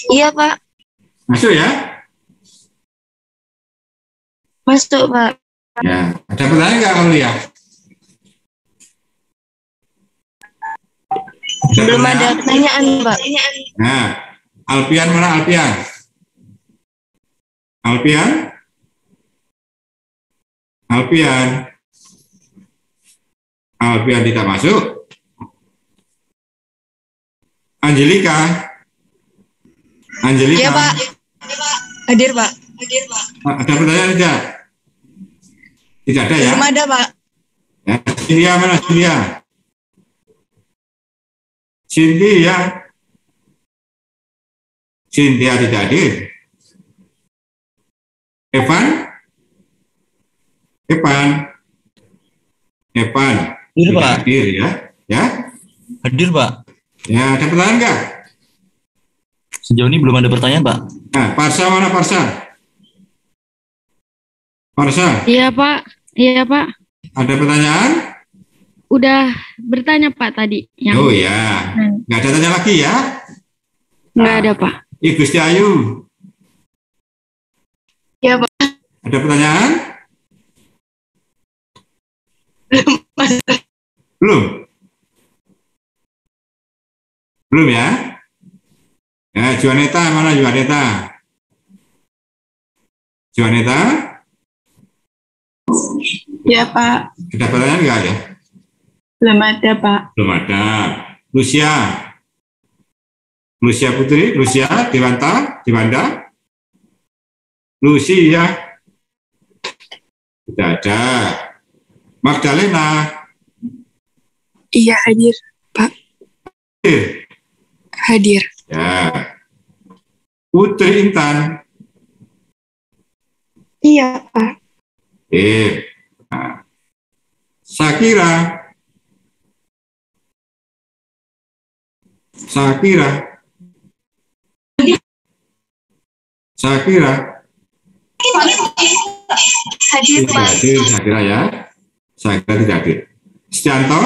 Iya, Pak. Masuk ya? Masuk, Pak. Ya. Ada pertanyaan nggak Aulia? Belum ada pertanyaan, Pak. Nah, Alpian mana Alpian? Alpian? Alpian? Alpian tidak masuk. Angelika? Angelika? Iya, Pak. Hadir, Pak. Ada pertanyaan tidak? Tidak ada ya? Belum ada, Pak. Ya, Cynthia mana Cynthia? Cynthia? Cynthia tidak hadir. Evan? Evan? Evan? Hadir, Tidak Pak. hadir ya? Ya? Hadir, Pak. Ya, ada pertanyaan enggak? Sejauh ini belum ada pertanyaan, Pak. Nah, Parsa mana Parsa? Parsa, Iya Pak, iya Pak. ada pertanyaan? Udah bertanya Pak tadi. Yang Oh ya, nggak ada tanya lagi ya? nggak ada Pak. Ibu Gusti Ayu. Iya, Pak. Ada pertanyaan? Belum? Belum ya? Ya, Juaneta, mana Juaneta? Juaneta, Iya, Pak. ada pertanyaan nggak ada? Belum ada, Pak. Belum ada. Lucia. Lucia Putri, Lucia, Dewanda. Lucia. Tidak ada. Magdalena. Iya, hadir. Hadir. Ya. Putri Intan. Iya, Pak. Nah. Sakira. Hadir, Tidak hadir, Sakira ya. Sakira tidak hadir. Stianto.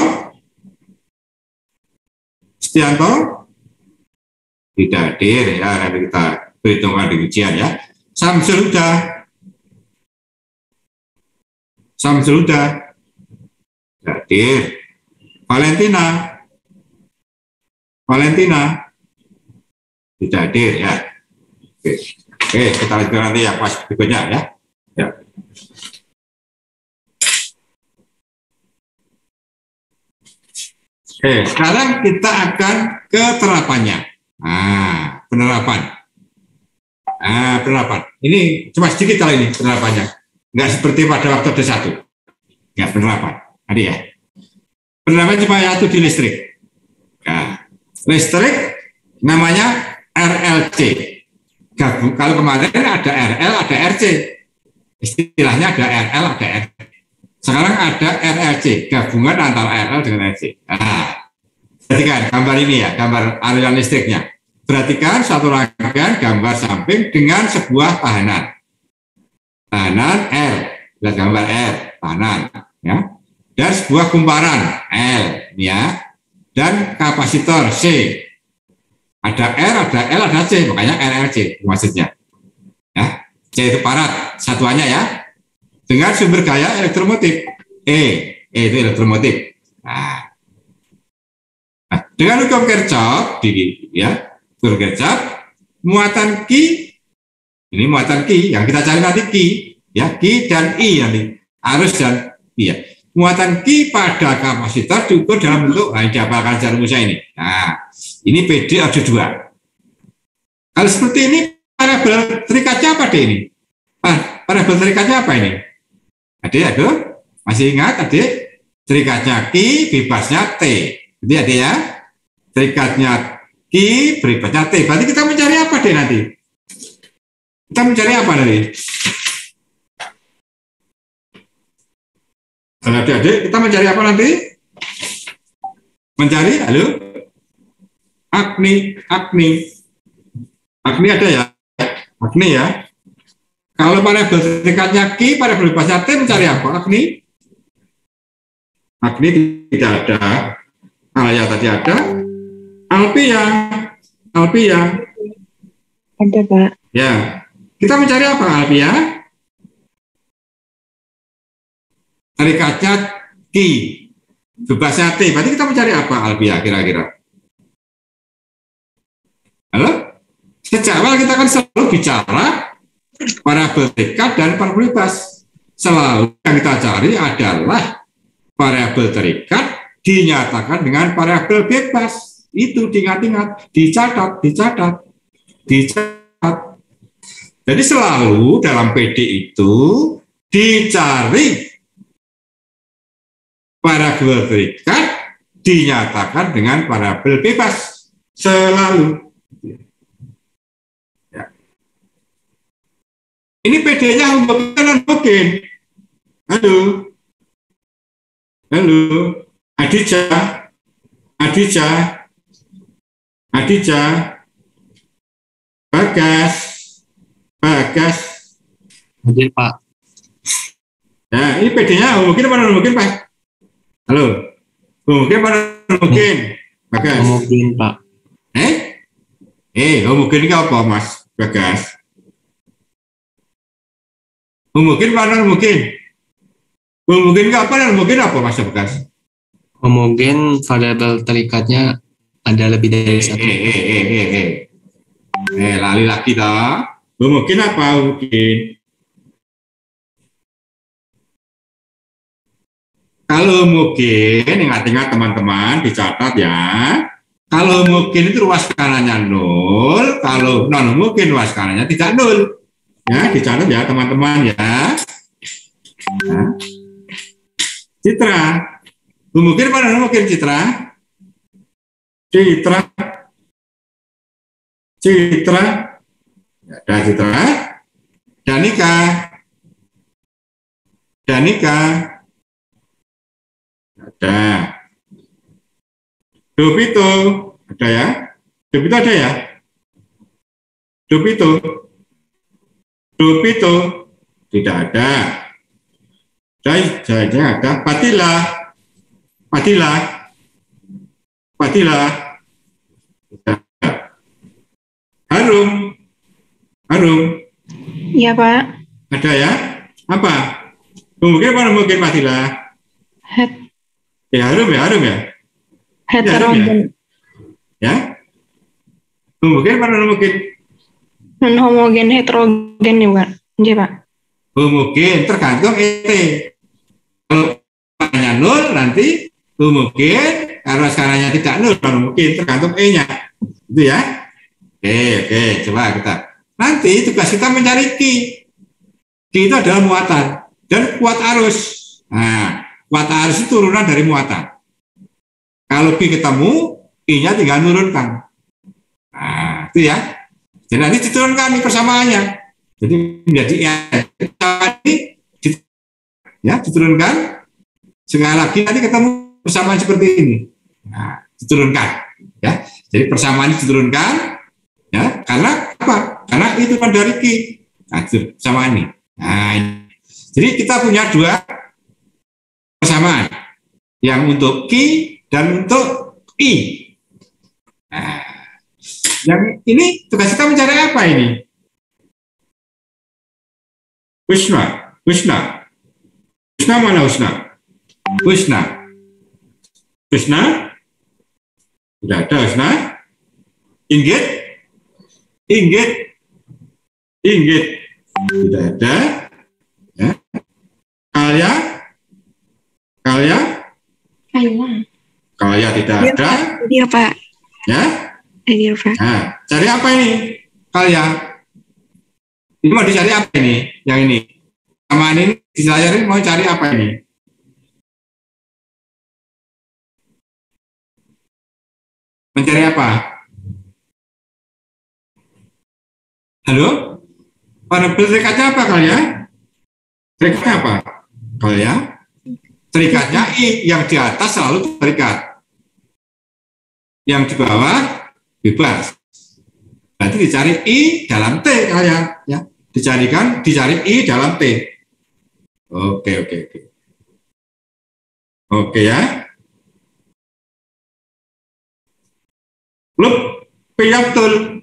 Tidak hadir ya, nanti kita perhitungkan di ujian ya. Samsul Huda. Tidak hadir. Valentina tidak hadir ya. Oke, kita lanjutkan nanti yang pas berikutnya ya. Ya. Oke, sekarang kita akan ke terapannya. Nah, penerapan. Ini cuma sedikit kali ini penerapannya. Nggak seperti pada waktu D1. Nggak penerapan. Tadi ya. Penerapan cuma satu di listrik. Nah, listrik namanya RLC. Kalau kemarin ada RL, ada RC. Istilahnya ada RL, ada RC. Sekarang ada RLC, gabungan antara RL dengan RC. Nah, perhatikan gambar ini ya, gambar aliran listriknya. Perhatikan satu rangkaian gambar samping dengan sebuah tahanan. Tahanan R, lihat gambar R, tahanan, ya. Dan sebuah kumparan L, ya. Dan kapasitor C. Ada R, ada L, ada C, makanya RLC maksudnya. Ya. yaitu parat satuannya ya, dengan sumber gaya elektromotif itu elektromotif. Nah, dengan hukum Kirchhoff hukum Kirchhoff, muatan Q, ini muatan Q yang kita cari nanti Q ya, Q dan I nanti, arus dan I ya. Muatan Q pada kapasitor diukur dalam bentuk diapalkan secara rumusnya ini. Nah, ini PD order 2. Kalau seperti ini, parabel terikatnya apa deh ini? Parabel terikatnya apa ini? Adik, masih ingat adik? Terikatnya Q, bebasnya T. Jadi adik ya, terikatnya Q, bebasnya T. Berarti kita mencari apa deh nanti? Kita mencari apa nanti? Adik-adik, kita mencari apa nanti? Mencari, halo? Agni ada ya? Agni ya? Kalau parabel terikatnya Q, parabel bebasnya T mencari apa? Agni tidak ada. Ya tadi ada. Alpia. Ada, Pak. Ya. Kita mencari apa Alpia? Terikatnya Q, bebasnya T. Berarti kita mencari apa Alpia kira-kira? Halo? Sejak awal kita kan selalu bicara parabel terikat dan parabel bebas. Selalu yang kita cari adalah parabel terikat dinyatakan dengan parabel bebas. Itu diingat-ingat, dicatat. Jadi selalu dalam PD itu dicari parabel terikat dinyatakan dengan parabel bebas. Selalu. Ya. Ini PD-nya mungkin. Halo. Adija. Bagas. Hadir, Pak. Nah, ini PD-nya mungkin apa mungkin, Pak? Halo. Mungkin apa mungkin? Bagas. Mungkin, Pak. Mungkin ini apa, Mas Bagas? Mungkin mana mungkin? Mungkin apa Mas Bagas? Mungkin variabel terikatnya ada lebih dari satu. Lali lagi dah. Mungkin apa mungkin? Kalau mungkin, ingat-ingat teman-teman dicatat ya. Kalau mungkin itu ruas kanannya 0, kalau non mungkin ruas kanannya tidak 0. Ya, dicatat ya teman-teman ya. Nah. Citra. Mungkin pada mungkin Citra. Ada Citra. Danika. Ada. Dopito ada ya? Dopito ada ya? Dopito tidak ada. Jaya ada. Padilla. Harum. Iya, Pak. Ada ya? Apa? Mungkin Padilla. Harum ya? Heterogen. Ya? Mungkin Non homogen heterogen nih, Pak. Iya, Pak. Mungkin tergantung ET. Kalau skalanya 0 nanti mungkin, kalau skalanya tidak 0 mungkin tergantung E-nya. Itu ya. Oke, coba kita. Nanti tugas kita mencari Q. Q itu adalah muatan dan kuat arus. Nah, kuat arus itu turunan dari muatan. Kalau Q ketemu, I-nya tinggal nurunkan. Nah, itu ya. Jadi nanti diturunkan nih persamaannya. Jadi menjadi ya diturunkan. Sekali lagi nanti ketemu persamaan seperti ini. Nah, diturunkan. Ya, jadi persamaan diturunkan. Ya, karena apa? Karena itu kan dari Q. Nah, persamaan ini. Nah, ini. Jadi kita punya dua persamaan. Yang untuk Q dan untuk I. Nah, yang ini tugas kita mencari apa ini? Husna. Husna. Husna mana Husna? Husna. Husna? Tidak ada Husna. Inggit? Inggit? Inggit? Tidak ada. Ya. Kalya? Kalya? Kalya tidak ada. Iya, Pak. Ya? Hadir, Pak. Nah, cari apa ini? Kalya. Ini mau dicari apa ini? Yang ini. Sama ini di layar ini mau cari apa ini? Mencari apa? Halo? Pada terikatnya apa Kalya? Terikatnya apa? Kalya? Terikatnya I, yang di atas selalu terikat. Yang di bawah bebas. Berarti dicari I dalam T Kalya, ya. Dicari I dalam T. Oke. Oke ya. Lup piyatul.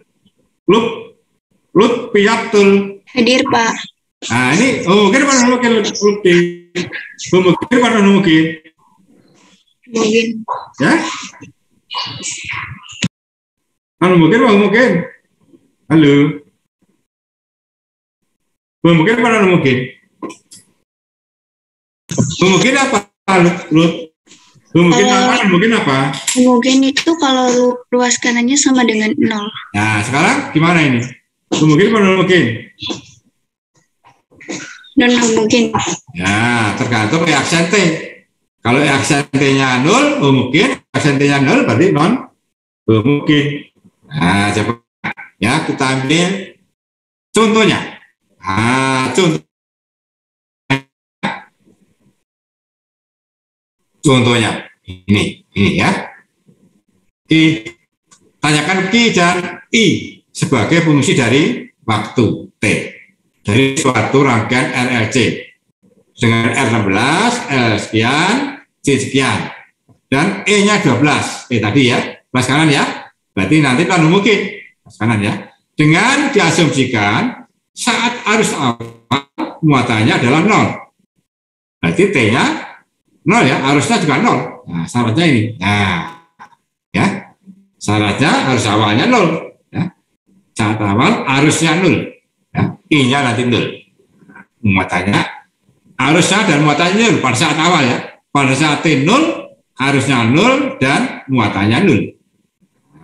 Lup piyatul. Hadir, Pak. Nah ini, mungkin mana mungkin mungkin. Ya? Mungkin. Halo. Mungkin mana mungkin? Mungkin apa? Mungkin apa? Homogen itu kalau luas kanannya sama dengan 0. Nah, sekarang gimana ini? Mungkin mana mungkin? Non homogen. Ya, tergantung aksen T. Kalau aksen T-nya 0, mungkin. Aksen T-nya 0 berarti non mungkin. Nah, coba ya kita ambil contohnya. Contohnya ini ya. Tanyakan Q dan I sebagai fungsi dari waktu T dari suatu rangkaian RLC dengan R16, L sekian, C sekian dan E-nya 12. Tadi ya, kelas kanan ya. Berarti nanti non mungkin kelas kanan ya. Dengan diasumsikan saat arus awal muatannya adalah 0. Berarti T-nya 0 ya, arusnya juga 0. Nah, syaratnya ini. Nah, ya. Syaratnya arus awalnya 0. Ya. Saat awal arusnya 0. Ya. I-nya nanti 0. Muatannya, arusnya dan muatannya 0 pada saat awal ya. Pada saat T 0, arusnya 0 dan muatannya 0.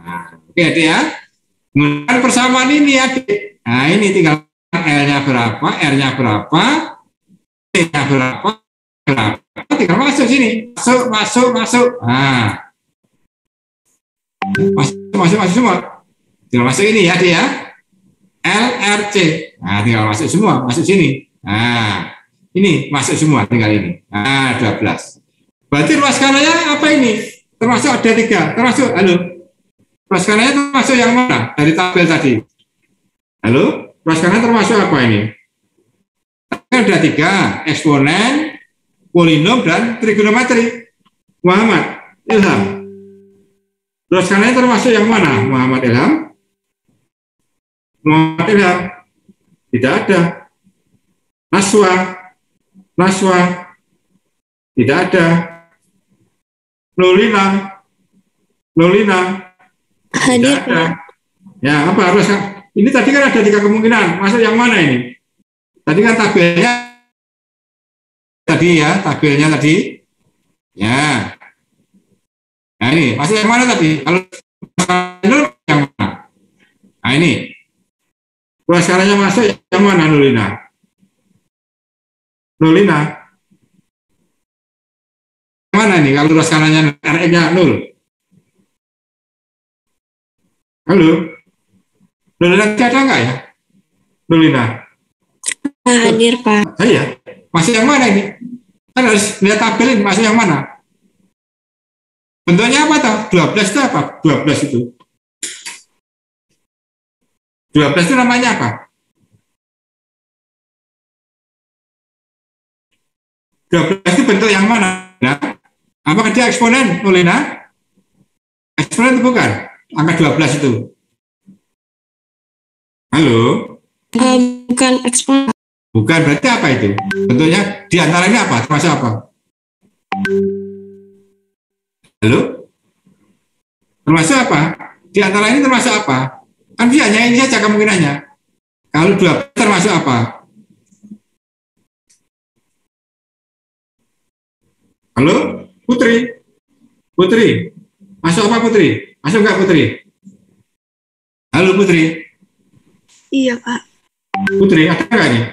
Nah, oke adik ya. Kemudian persamaan ini adik. Nah, ini tinggal L-nya berapa, R-nya berapa, T-nya berapa, tinggal masuk sini. Masuk. Nah. Masuk semua. Tinggal masuk ini ya, dia. L, R, C. Nah, tinggal masuk semua, masuk sini. Nah, ini masuk semua, tinggal ini. Nah, 12. Berarti ruas kanannya apa ini? Termasuk ada 3. Termasuk, halo. Ruas kanannya termasuk yang mana? Dari tabel tadi. Halo? Ruas kanan termasuk apa ini? Ada 3, eksponen, polinom, dan trigonometri. Muhammad Ilham. Ruas kanannya termasuk yang mana? Muhammad Ilham? Muhammad Ilham. Tidak ada. Naswa. Tidak ada. Lolina. Hadir, Tidak ada. Ya, apa harus? Ini tadi kan ada 3 kemungkinan. Masuk yang mana ini? Tadi kan tabelnya tadi. Ya. Nah ini masuk yang mana tadi? Kalau yang mana? Nah ini. Ruas kanannya masuk yang mana Nulina? Mana ini kalau ruas kanannya RE-nya 0? Halo? Nulina ada enggak ya? Nulina? Hadir, Pak. Iya. Masuk yang mana ini? Kan harus lihat tabel ini masuk yang mana? Bentuknya apa toh? 12 itu apa? 12 itu. 12 itu namanya apa? 12 itu bentuk yang mana? Nah, apakah dia eksponen, Nulina? Eksponen itu bukan? Angka 12 itu. Halo? Bukan eksponen. Bukan, berarti apa itu? Bentuknya di antara ini apa? Termasuk apa? Halo? Termasuk apa? Di antara ini termasuk apa? Kan dia hanya ini saja kemungkinannya. Kalau 12 termasuk apa? Halo? Putri? Putri? Masuk apa Putri? Masuk nggak Putri? Halo Putri? Iya, Pak. Putri, ada nggak nih?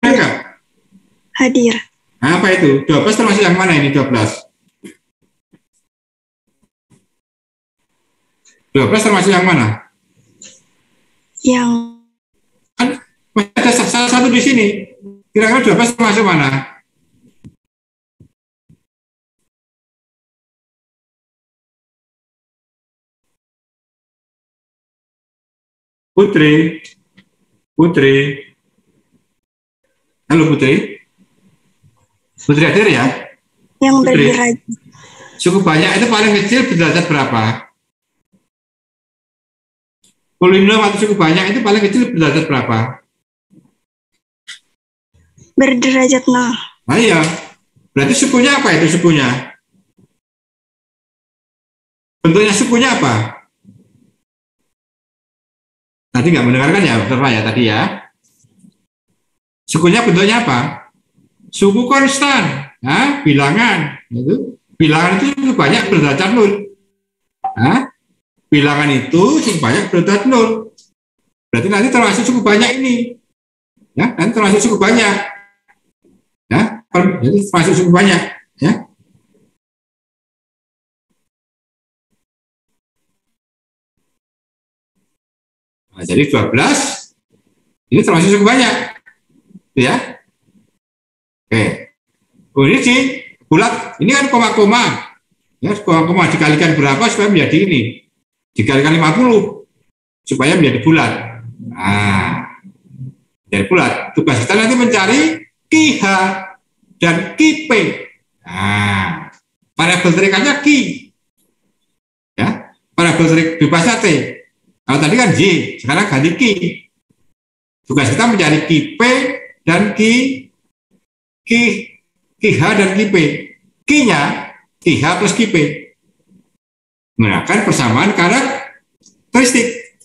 Ada nggak? Hadir. Nah, apa itu? 12 termasuk yang mana ini 12? 12 termasuk yang mana? Yang Kan masih ada salah satu di sini. Kira-kira 12 termasuk mana? Putri, Putri, halo Putri, Putri hadir ya? yang Putri. berderajat Cukup banyak itu paling kecil berderajat berapa? Polinom atau cukup banyak itu paling kecil berderajat berapa? berderajat 0. Nah iya, berarti sukunya apa itu sukunya? Bentuknya sukunya apa? Tadi nggak mendengarkan ya, Bapak ya tadi ya. Sukunya bentuknya apa? Suku konstan, nah, bilangan. Bilangan itu cukup banyak berderajat 0. Nah, bilangan itu cukup banyak berderajat 0. Berarti nanti termasuk cukup banyak ini. Ya, nanti termasuk cukup banyak. Ya, jadi termasuk cukup banyak. Ya. Nah, jadi 12 ini termasuk cukup banyak. Ya. Oke. Oh, ini sih bulat. Ini kan koma-koma. Ya, koma-koma dikalikan berapa supaya menjadi ini? Dikalikan 50 supaya menjadi bulat. Nah, jadi bulat. Tugas kita nanti mencari KH dan KP. Nah, variabel terikatnya K. Ya, variabel terik bebasnya T. Kalau tadi kan Y, sekarang ganti Q. Tugas kita mencari QP dan QH dan QP. Q-nya QH plus QP. Menggunakan persamaan karakteristik.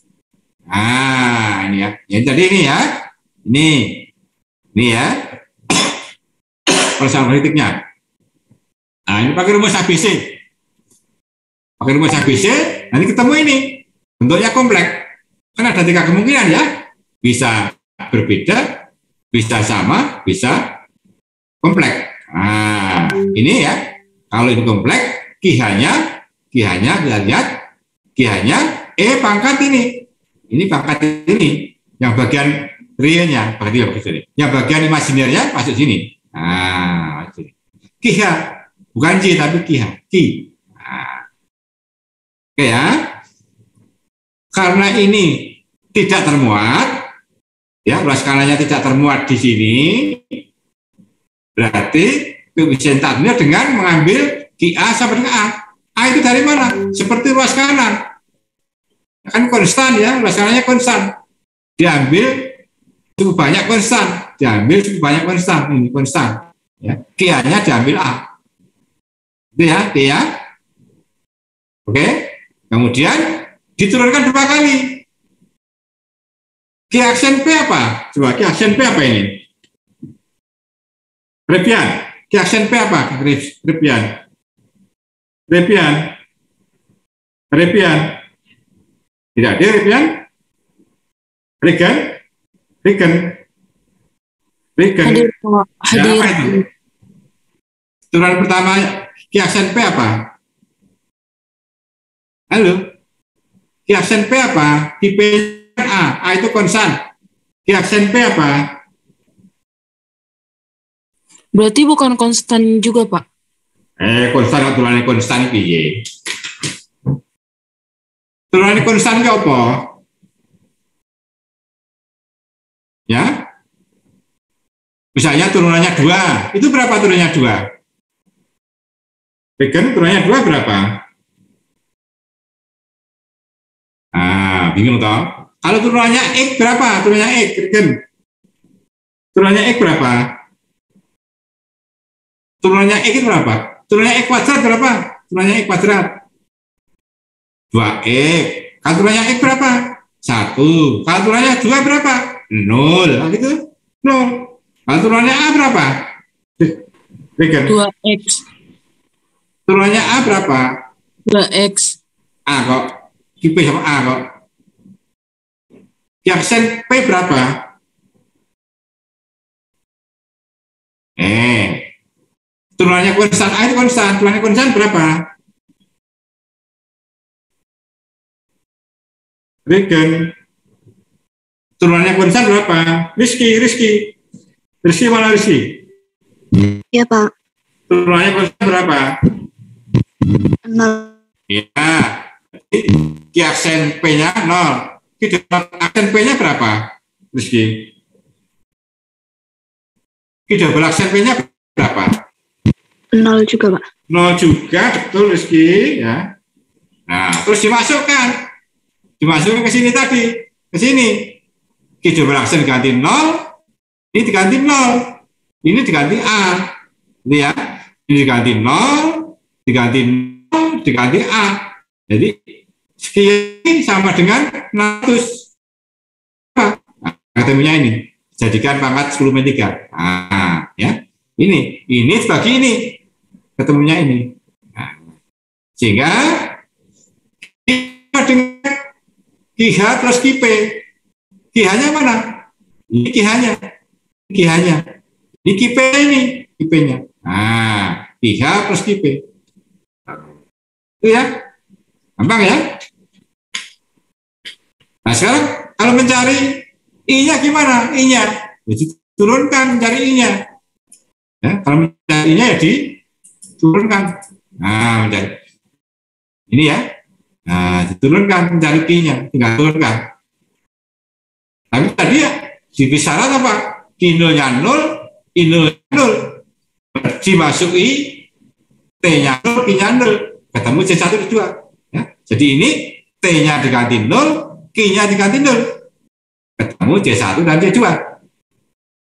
Nah, ini ya. Jadi ini ya. Ini ya. Persamaan karakteristiknya. Nah, ini pakai rumus ABC. Pakai rumus ABC, nanti ketemu ini. Bentuknya kompleks. Kan ada 3 kemungkinan ya. Bisa berbeda, bisa sama, bisa kompleks. Nah, ini ya. Kalau ini kompleks, QH-nya kita lihat, QH-nya E pangkat ini. Ini pangkat ini. Yang bagian realnya, yang bagian imajinernya masuk sini. Nah, masuk sini. QH, bukan J tapi QH. Nah. Oke ya. Karena ini tidak termuat, ya, ruas skalanya tidak termuat di sini, berarti koefisien takdirnya dengan mengambil QA sama dengan A. A itu dari mana? Seperti ruas kanan. Kan konstan ya, ruas skalanya konstan. Diambil cukup banyak konstan, ini konstan. Ya, QA-nya diambil A. Itu ya, T ya. Oke, kemudian diturunkan 2 kali. Q aksen P apa? Coba Q aksen P apa ini? Repian. Q aksen P apa? Repian. Tidak ada Repian? Regen. Hadir. Ya, apa itu? Turunan pertama Q aksen P apa? Halo? Q aksen P apa? Q P A itu konstan. Q aksen P apa? Berarti bukan konstan juga, Pak? Konstan atau turunan konstan piye? Turunan konstan ki apa? Ya? Misalnya turunannya 2. Itu berapa turunannya 2? Regen turunannya 2 berapa? Bingung toh? Kalau turunannya X berapa? Turunannya X, Regen. Turunannya X berapa? Turunannya X itu berapa? Turunannya X kuadrat berapa? Turunannya X kuadrat 2X. Kalau turunannya X berapa? 1. Kalau turunannya 2 berapa? 0. Nah, gitu. 0. Kalau turunannya A berapa? 2X. Turunannya A berapa? 2X. A kok. P sama A kok. Kiaksen P berapa? Turunannya konstan A itu konstan. Turunannya konstan berapa? Regen. Turunannya konstan berapa? Rizky mana Rizky? Iya, Pak. Turunannya konstan berapa? 0. Ya. Kiaksen P-nya 0. Aksen P-nya berapa? Rizky. Double aksen P-nya berapa? 0 juga, Pak. 0 juga, betul Rizky. Ya. Nah, terus dimasukkan ke sini tadi, ke sini. Double aksen diganti 0, ini diganti 0, ini diganti A. Ini ya, ini diganti 0, diganti 0, diganti A. Jadi sekian sama dengan 600. Nah, ketemunya ini. Jadikan pangkat 10 min 3. Nah, ya. Ini dibagi ini. Ketemunya ini. Nah, sehingga dengan QH plus QP. QH-nya mana? Ini QH-nya. Ini QP ini, QP-nya. Nah, QH plus QP. Itu ya. Gampang ya? Nah, sekarang kalau mencari I-nya gimana? I-nya. Jadi turunkan mencari I-nya. Ya, kalau mencari I-nya ya diturunkan. Nah, mencari. Ini ya. Nah, diturunkan mencari I-nya. Tinggal turunkan. Tapi tadi ya, di syarat apa? I0-nya 0, I0-nya 0. Dimasuki T-nya 0, I-nya 0. Ketemu C1, C2. Ya. Jadi ini T-nya diganti 0, Q-nya diganti 0. Ketemu C1 dan C2.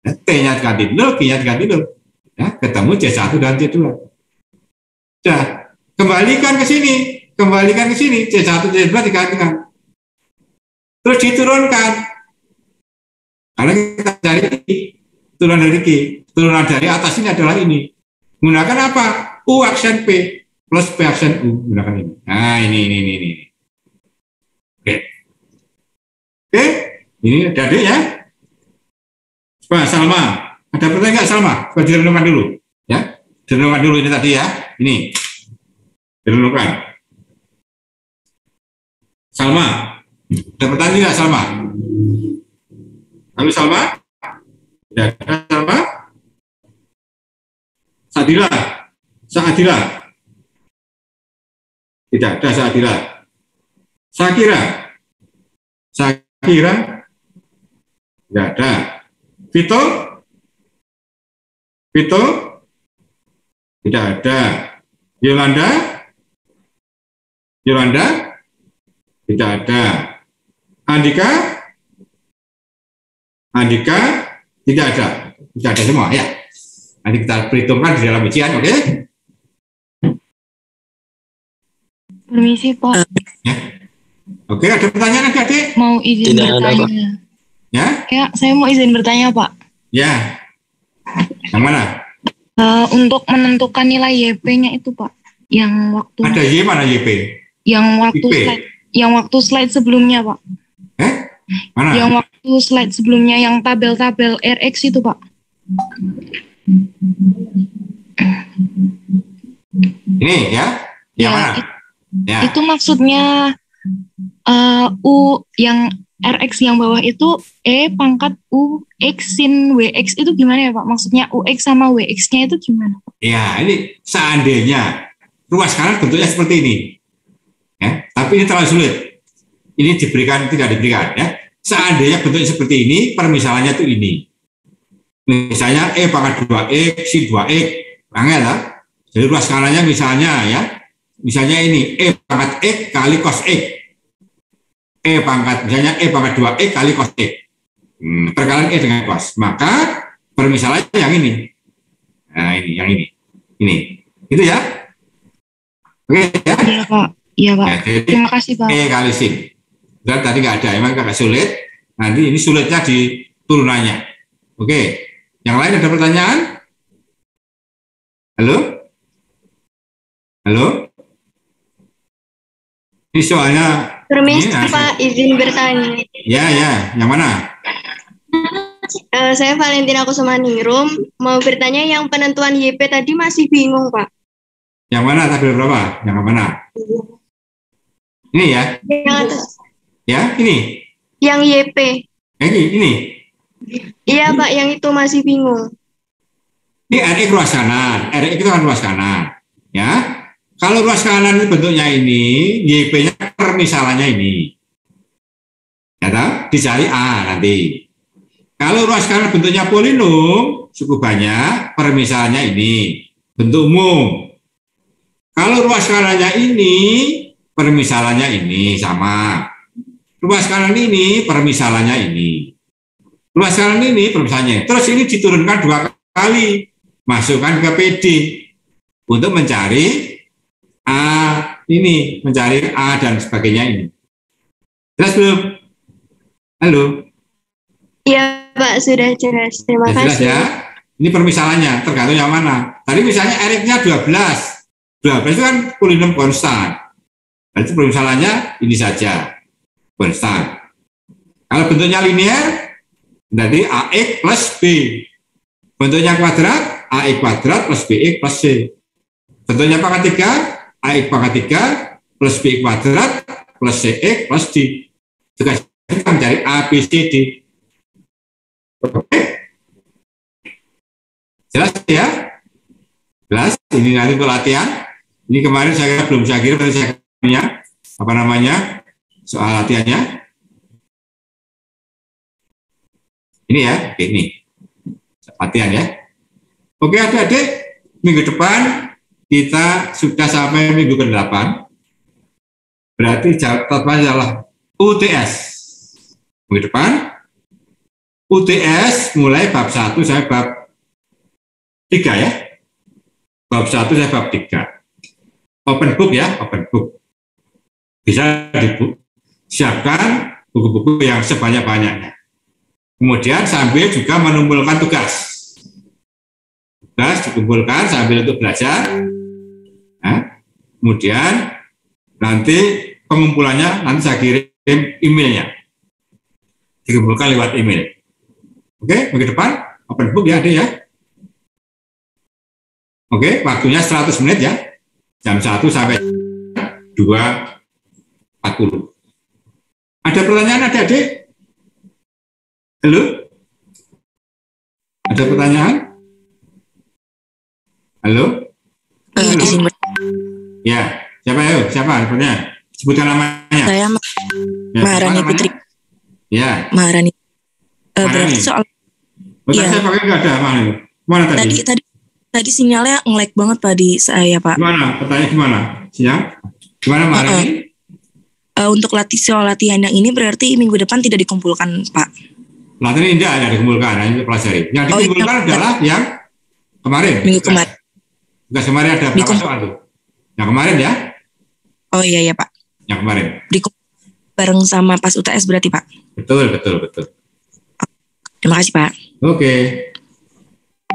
Ya, T-nya diganti 0, Q-nya diganti 0. Ya, ketemu C1 dan C2. Sudah, kembalikan ke sini. C1, C2 digantikan. Terus diturunkan. Karena kita cari turunan dari Q. Turunan dari atas ini adalah ini. Menggunakan apa? U aksen P plus P aksen U. Menggunakan ini. Nah, ini. Oke. Ini ada adik ya. Pak Salma, ada pertanyaan nggak Salma? Coba direnungkan dulu, ya. Direnungkan dulu ini tadi ya. Ini direnungkan. Salma, ada pertanyaan nggak Salma? Halo Salma, tidak ada Salma. Saadila, tidak ada Saadila. Sakira, tidak ada. Vito, tidak ada. Yolanda, tidak ada. Andika, tidak ada. Tidak ada semua ya. Nanti kita perhitungkan di dalam ujian, oke? Permisi Pak. Ya. Oke, ada pertanyaan adik? Mau izin Tidak ada, bertanya. Pak. Ya? Ya, saya mau izin bertanya Pak. Ya. Yang mana? Untuk menentukan nilai YP-nya itu Pak, yang waktu Ada Y mana YP? yang waktu slide sebelumnya Pak. Mana? Yang waktu slide sebelumnya yang tabel-tabel RX itu Pak. Ini ya? Yang mana? Ya. Itu maksudnya U yang RX yang bawah itu E pangkat U X sin WX itu gimana ya Pak? Maksudnya UX sama WX-nya itu gimana Pak? Ya, ini seandainya ruas kanan bentuknya seperti ini. Ya, tapi ini terlalu sulit. Ini diberikan, tidak diberikan ya. Seandainya bentuknya seperti ini, permisalannya itu ini. Misalnya E pangkat 2X sin 2X. Angel ya. Jadi ruas kanannya misalnya ya. Misalnya ini E pangkat X kali cos X. Misalnya E pangkat 2X kali cos X. Perkalian E dengan cos. Maka permisalannya yang ini. Nah, ini, yang ini. Ini. Itu ya. Oke ya. Iya Pak. Iya Pak. Ya, jadi, Terima kasih Pak. E kali sin. Dan tadi nggak ada, emang agak sulit. Nanti ini sulitnya di turunannya. Oke. Yang lain ada pertanyaan? Halo? Halo? Ini soalnya. Permisi ini, Pak, izin bertanya. Ya, ya. Yang mana? Saya Valentina Kusumaningrum, mau bertanya yang penentuan YP tadi masih bingung Pak. Yang mana tabel berapa? Yang mana? Ini ya? Yang atas. Ya, ini. Yang YP. Ini. Iya Pak, yang itu masih bingung. Ini RX ruas kanan. RX itu kan ruas kanan. Ya. Kalau ruas kanan ini bentuknya ini, YP-nya permisalannya ini. Ya tahu? Dicari A nanti. Kalau ruas kanan bentuknya polinom, cukup banyak, permisalannya ini. Bentuk umum. Kalau ruas kanannya ini, permisalannya ini sama. Ruas kanan ini, permisalannya ini. Ruas kanan ini, permisalannya. Terus ini diturunkan 2 kali. Masukkan ke PD. Untuk mencari A ini. Mencari A dan sebagainya ini. Jelas belum? Halo? Iya Pak, sudah jelas. Terima Ya, jelas kasih. ya. Ini permisalannya, tergantung yang mana. Tadi misalnya RX-nya 12. 12 itu kan polinom konstan. Berarti permisalannya ini saja. Konstan. Kalau bentuknya linear, berarti AX plus B. Bentuknya kuadrat, AX kuadrat plus BX plus C. Bentuknya pangkat 3, AX pangkat 3 plus BX kuadrat plus CX plus D. Tugas kita mencari A, B, C, D. Oke. Jelas ya? Jelas? Ini nanti untuk latihan. Ini kemarin saya belum saya kirim, tapi saya punya apa namanya soal latihannya. Ini ya, ini latihan ya. Oke adik-adik, minggu depan kita sudah sampai minggu ke-8. Berarti catatan adalah UTS. Minggu depan UTS mulai bab 1 sampai bab 3 ya. Bab 1 sampai bab 3. Open book ya, open book. Bisa disiapkan buku-buku yang sebanyak-banyaknya. Kemudian sambil juga mengumpulkan tugas. Tugas dikumpulkan sambil untuk belajar. Nah, kemudian nanti pengumpulannya nanti saya kirim emailnya. Dikumpulkan lewat email. Oke, minggu depan open book ya, adik ya. Oke, waktunya 100 menit ya. Jam 1 sampai 2.40. Ada pertanyaan adik-adik? Halo? Ada pertanyaan? Halo? Izin Ya, siapa ya? Siapa pertanyaan? Sebutkan namanya. saya Ya, Maharani siapa namanya? Putri. Ya. Maharani. Maharani. Berarti soal Betul, Iya. saya pakai nggak ada mana? Mana tadi? tadi sinyalnya nge-lag banget Pak di saya Pak. Gimana? Pertanyaan gimana? Siang? Gimana Maharani? Untuk soal latihan yang ini berarti minggu depan tidak dikumpulkan Pak. Latihan ini tidak ada dikumpulkan, hanya pelajari. Yang dikumpulkan adalah yang kemarin. Minggu kemarin. Tugas kemarin ada berapa soal tuh? Yang kemarin ya? Oh iya Pak. Yang kemarin. Bareng sama pas UTS berarti Pak. Betul. Terima kasih Pak. Oke.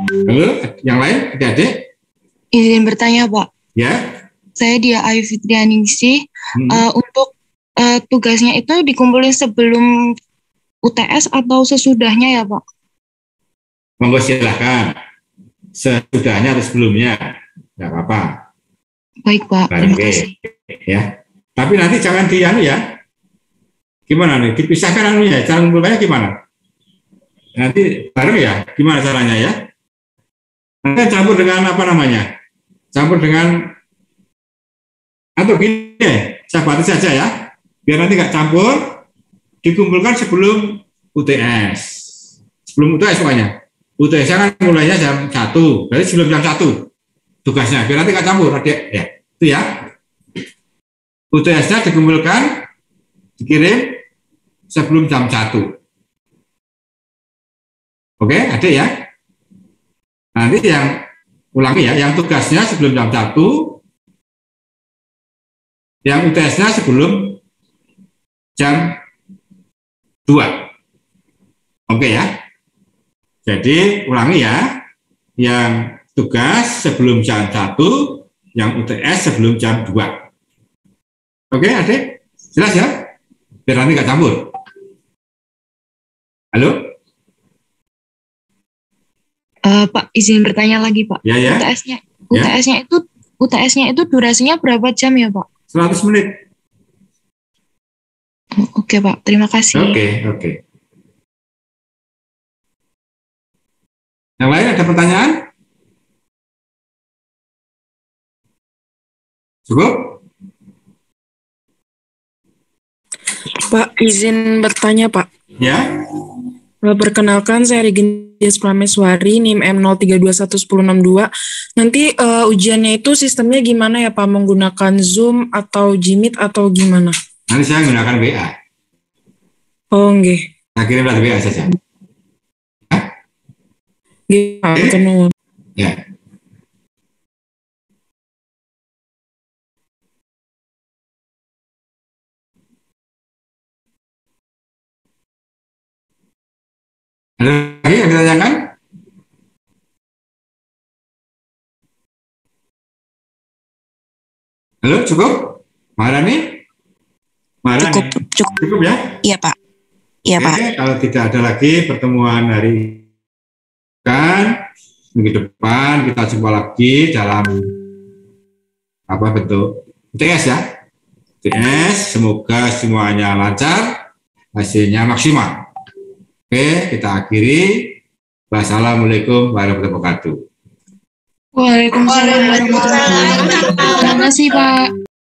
Halo, yang lain adik-adik? Izin bertanya Pak. Ya. Saya Dia Ayu Fitrianingsih. Untuk tugasnya itu dikumpulin sebelum UTS atau sesudahnya ya Pak? Monggo silahkan. Sesudahnya atau sebelumnya, nggak apa-apa. Baik Pak, terima Oke. kasih. Ya. Tapi nanti jangan ya. Gimana nih? Dipisahkan anunya, cara ngumpulkannya gimana? Nanti bareng ya, gimana caranya ya? Nanti campur dengan apa namanya? Campur dengan atau gini, saya batasi saja ya. Biar nanti nggak campur, dikumpulkan sebelum UTS. Sebelum UTS pokoknya. UTS kan mulainya jam 1, berarti sebelum jam 1 tugasnya. Biar nanti nggak campur, adik. Ya, itu ya. UTS-nya dikumpulkan, dikirim sebelum jam 1. Oke, adik ya. Nanti yang ulangi ya, yang tugasnya sebelum jam 1, yang UTS-nya sebelum jam 2. Oke ya. Jadi ulangi ya, yang tugas sebelum jam 1, yang UTS sebelum jam 2. Oke adik, jelas ya? Biar nanti nggak campur. Halo? Pak, izin bertanya lagi, Pak. Ya, ya. UTS-nya itu durasinya berapa jam ya, Pak? 100 menit. Oke, Pak. Terima kasih. Oke. Yang lain ada pertanyaan? Cukup? Pak, izin bertanya, Pak. Ya. Perkenalkan, saya Regindias Prameswari, NIM M03211062. Nanti ujiannya itu sistemnya gimana ya, Pak? Menggunakan Zoom atau Jimit atau gimana? Nanti saya menggunakan WA. Oh, nggih. Saya kirim lewat WA saja. Nggih, Pak. Kenal. Ya. Ada lagi yang ditanyakan? Halo, cukup? Maharani? Cukup ya? Iya, Pak. Iya, Oke, Pak. kalau tidak ada lagi pertemuan hari minggu depan kita jumpa lagi dalam bentuk UTS ya. UTS, semoga semuanya lancar, hasilnya maksimal. Oke, kita akhiri. Wassalamualaikum warahmatullahi wabarakatuh. Waalaikumsalam warahmatullahi wabarakatuh. Terima kasih, Pak.